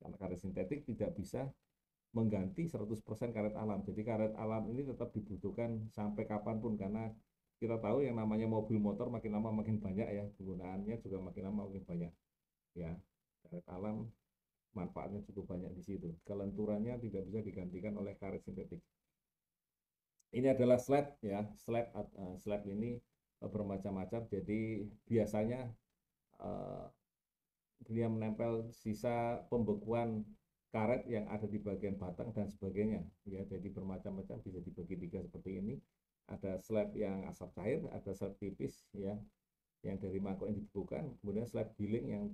Karena karet sintetik tidak bisa mengganti 100% karet alam. Jadi karet alam ini tetap dibutuhkan sampai kapanpun, karena kita tahu yang namanya mobil motor makin lama makin banyak ya, penggunaannya juga makin lama makin banyak ya. Karet alam manfaatnya cukup banyak di situ. Kelenturannya tidak bisa digantikan oleh karet sintetik. Ini adalah slab ya, slab ini bermacam-macam. Jadi biasanya dia menempel sisa pembekuan karet yang ada di bagian batang dan sebagainya ya. Jadi bermacam-macam, bisa dibagi tiga seperti ini. Ada slab yang asap cair, ada slab tipis ya, yang dari mangkok yang dibekukan, kemudian slab giling yang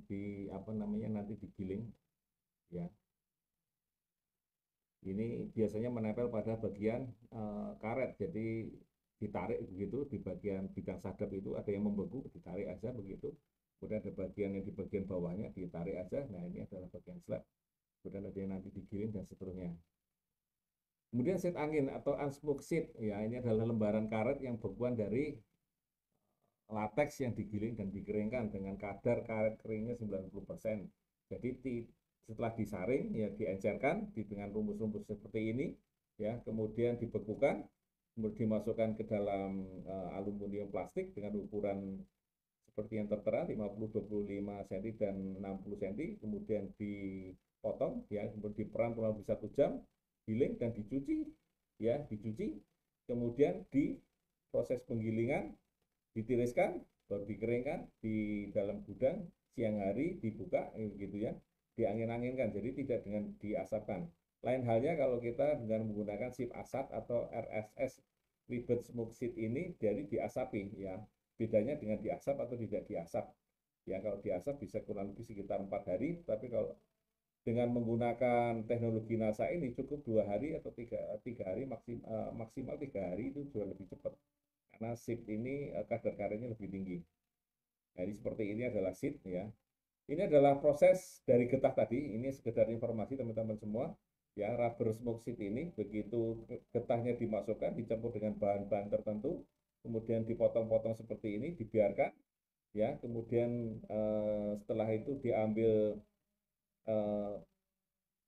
nanti digiling ya. Ini biasanya menempel pada bagian karet, jadi ditarik begitu. Di bagian bidang sadap itu ada yang membeku, ditarik aja begitu. Kemudian ada bagian yang di bagian bawahnya ditarik aja. Nah ini adalah bagian slab. Kemudian ada yang nanti digiling dan seterusnya. Kemudian sheet angin atau unsmoked sheet ya, ini adalah lembaran karet yang bekuan dari latex yang digiling dan dikeringkan dengan kadar karet keringnya 90%. Jadi setelah disaring ya, diencerkan dengan rumus-rumus seperti ini ya, kemudian dibekukan, kemudian dimasukkan ke dalam aluminium plastik dengan ukuran seperti yang tertera 50, 25 cm dan 60 cm, kemudian dipotong ya, kemudian diperam kurang lebih 1 jam, giling dan dicuci ya, kemudian di proses penggilingan, ditiriskan, baru dikeringkan di dalam gudang, siang hari dibuka gitu ya, diangin-anginkan, jadi tidak dengan diasapkan. Lain halnya kalau kita dengan menggunakan sip asat atau RSS ribet smoke seed ini dari diasapi ya. Bedanya dengan diasap atau tidak diasap. Ya, kalau diasap bisa kurang lebih sekitar 4 hari, tapi kalau dengan menggunakan teknologi NASA ini cukup 2 hari atau tiga hari maksimal 3 hari itu sudah lebih cepat karena seed ini kadar karetnya lebih tinggi. Jadi seperti ini adalah seed ya. Ini adalah proses dari getah tadi. Ini sekedar informasi teman-teman semua. Ya, rubber smoke seed ini begitu getahnya dimasukkan, dicampur dengan bahan-bahan tertentu, kemudian dipotong-potong seperti ini, dibiarkan ya. Kemudian setelah itu diambil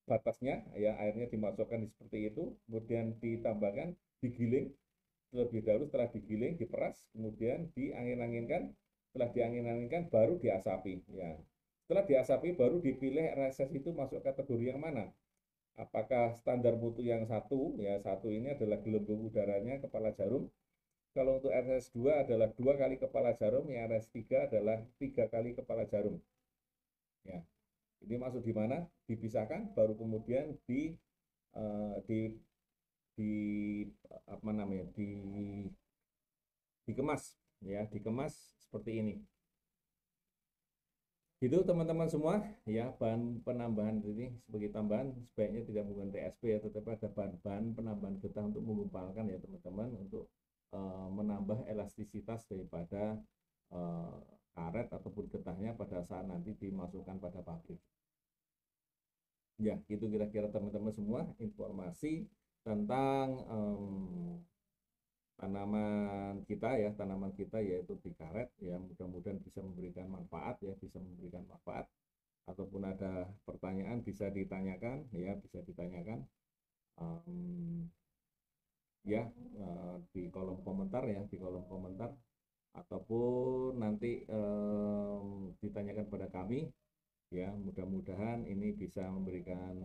batasnya ya, airnya dimasukkan seperti itu, kemudian ditambahkan, digiling terlebih dahulu. Setelah digiling diperas, kemudian diangin-anginkan. Setelah diangin-anginkan baru diasapi ya. Setelah diasapi baru dipilih reses itu masuk kategori yang mana, apakah standar mutu yang satu ya, satu ini adalah gelembung udaranya kepala jarum. Kalau untuk RS2 adalah 2 kali kepala jarum, yang RS3 adalah 3 kali kepala jarum ya. Ini masuk di mana, dipisahkan, baru kemudian di apa namanya, dikemas ya, dikemas seperti ini. Gitu teman-teman semua ya, bahan penambahan ini sebagai tambahan sebaiknya tidak menggunakan TSP ya, tetapi ada bahan-bahan penambahan getah untuk menggumpalkan ya teman-teman, untuk menambah elastisitas daripada karet ataupun getahnya pada saat nanti dimasukkan pada pabrik. Ya, itu kira-kira teman-teman semua informasi tentang tanaman kita yaitu di karet ya. Mudah-mudahan bisa memberikan manfaat ya, bisa memberikan manfaat. Ataupun ada pertanyaan bisa ditanyakan ya, bisa ditanyakan ya di kolom komentar ya, di kolom komentar, ataupun nanti ditanyakan pada kami ya. Mudah-mudahan ini bisa memberikan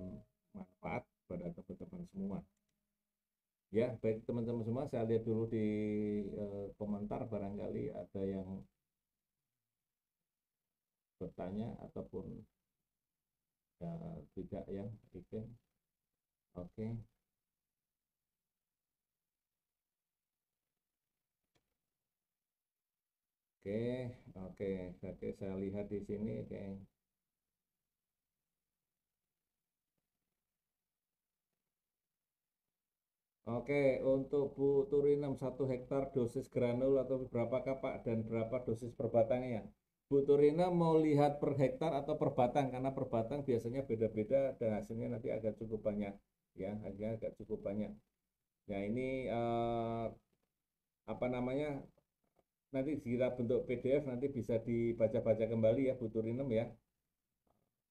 manfaat pada teman-teman semua. Ya, baik teman-teman semua, saya lihat dulu di komentar, barangkali ada yang bertanya ataupun ya, tidak ya, oke. Oke, saya lihat di sini, oke. Oke, untuk Bu Turinam 1 hektar dosis granul atau berapa kapak dan berapa dosis per batangnya? Bu Turinam mau lihat per hektar atau per batang? Karena per batang biasanya beda-beda dan hasilnya nanti agak cukup banyak ya, hasilnya agak cukup banyak. Ya ini apa namanya? Nanti kita bentuk PDF, nanti bisa dibaca-baca kembali ya Bu Turinam ya.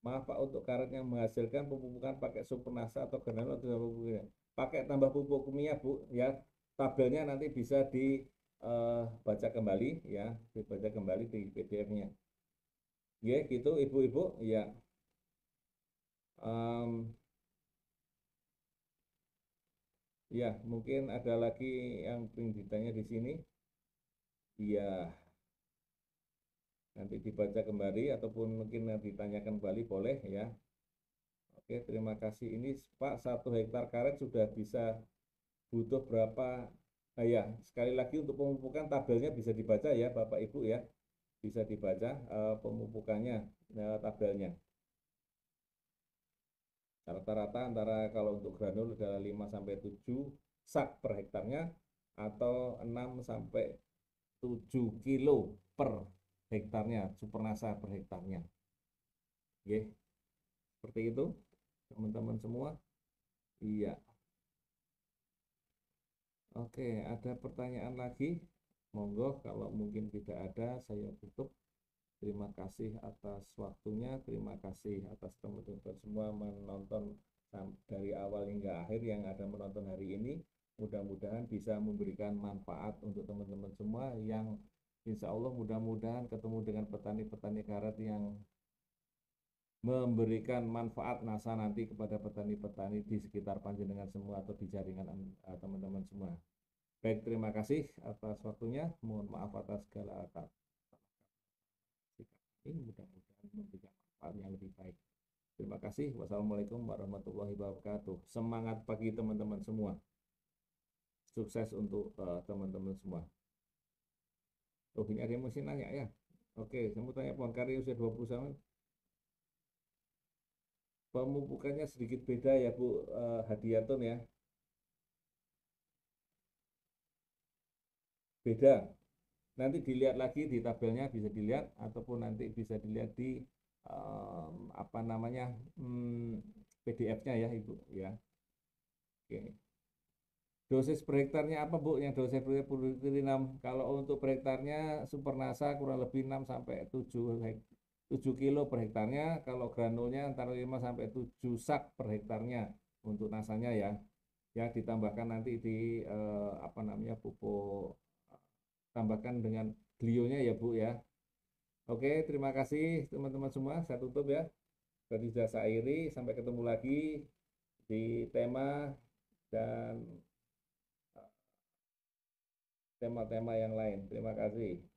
Maaf Pak, untuk karet yang menghasilkan pemupukan pakai supernasa atau granul atau pupuknya? Pakai tambah pupuk kimia Bu ya. Tabelnya nanti bisa dibaca kembali ya, dibaca kembali di PDF-nya. Ya, gitu Ibu-ibu ya. Ya, mungkin ada lagi yang ingin ditanya di sini. Iya, nanti dibaca kembali ataupun mungkin ditanyakan kembali boleh ya. Oke, terima kasih. Ini Pak, 1 hektar karet sudah bisa butuh berapa? Nah ya, sekali lagi untuk pemupukan tabelnya bisa dibaca ya Bapak Ibu ya. Bisa dibaca pemupukannya, tabelnya. Rata-rata antara kalau untuk granul adalah 5 sampai 7 sak per hektarnya, atau 6 sampai 7 kilo per hektarnya, supernasa per hektarnya. Oke, seperti itu teman-teman semua. Iya. Oke, ada pertanyaan lagi? Monggo, kalau mungkin tidak ada, saya tutup. Terima kasih atas waktunya, terima kasih atas teman-teman semua menonton dari awal hingga akhir yang ada menonton hari ini. Mudah-mudahan bisa memberikan manfaat untuk teman-teman semua, yang insya Allah mudah-mudahan ketemu dengan petani-petani karet yang memberikan manfaat NASA nanti kepada petani-petani di sekitar Panjenengan semua atau di jaringan teman-teman semua. Baik, terima kasih atas waktunya. Mohon maaf atas segala kata. Mudah-mudahan memberikan manfaat yang lebih baik. Terima kasih. Wassalamualaikum warahmatullahi wabarakatuh. Semangat pagi teman-teman semua. Sukses untuk teman-teman semua. Oh, ini ada yang mesti nanya ya. Oke, saya mau tanya pohon karet usia 20 tahun. Pemupukannya sedikit beda ya Bu Hadiatun ya. Beda. Nanti dilihat lagi di tabelnya bisa dilihat ataupun nanti bisa dilihat di apa namanya PDF-nya ya Ibu ya. Oke. Dosis per hektarnya apa Bu? Yang dosis per hektar 6. Kalau untuk per hektarnya Supernasa kurang lebih 6 sampai 7 kilo per hektarnya. Kalau granulnya antara 5 sampai 7 sak per hektarnya untuk nasanya ya. Ya ditambahkan nanti di apa namanya pupuk, tambahkan dengan glionya ya Bu ya. Oke, terima kasih teman-teman semua. Saya tutup ya. Tadi sudah saya akhiri. Sampai ketemu lagi di tema dan tema-tema yang lain. Terima kasih.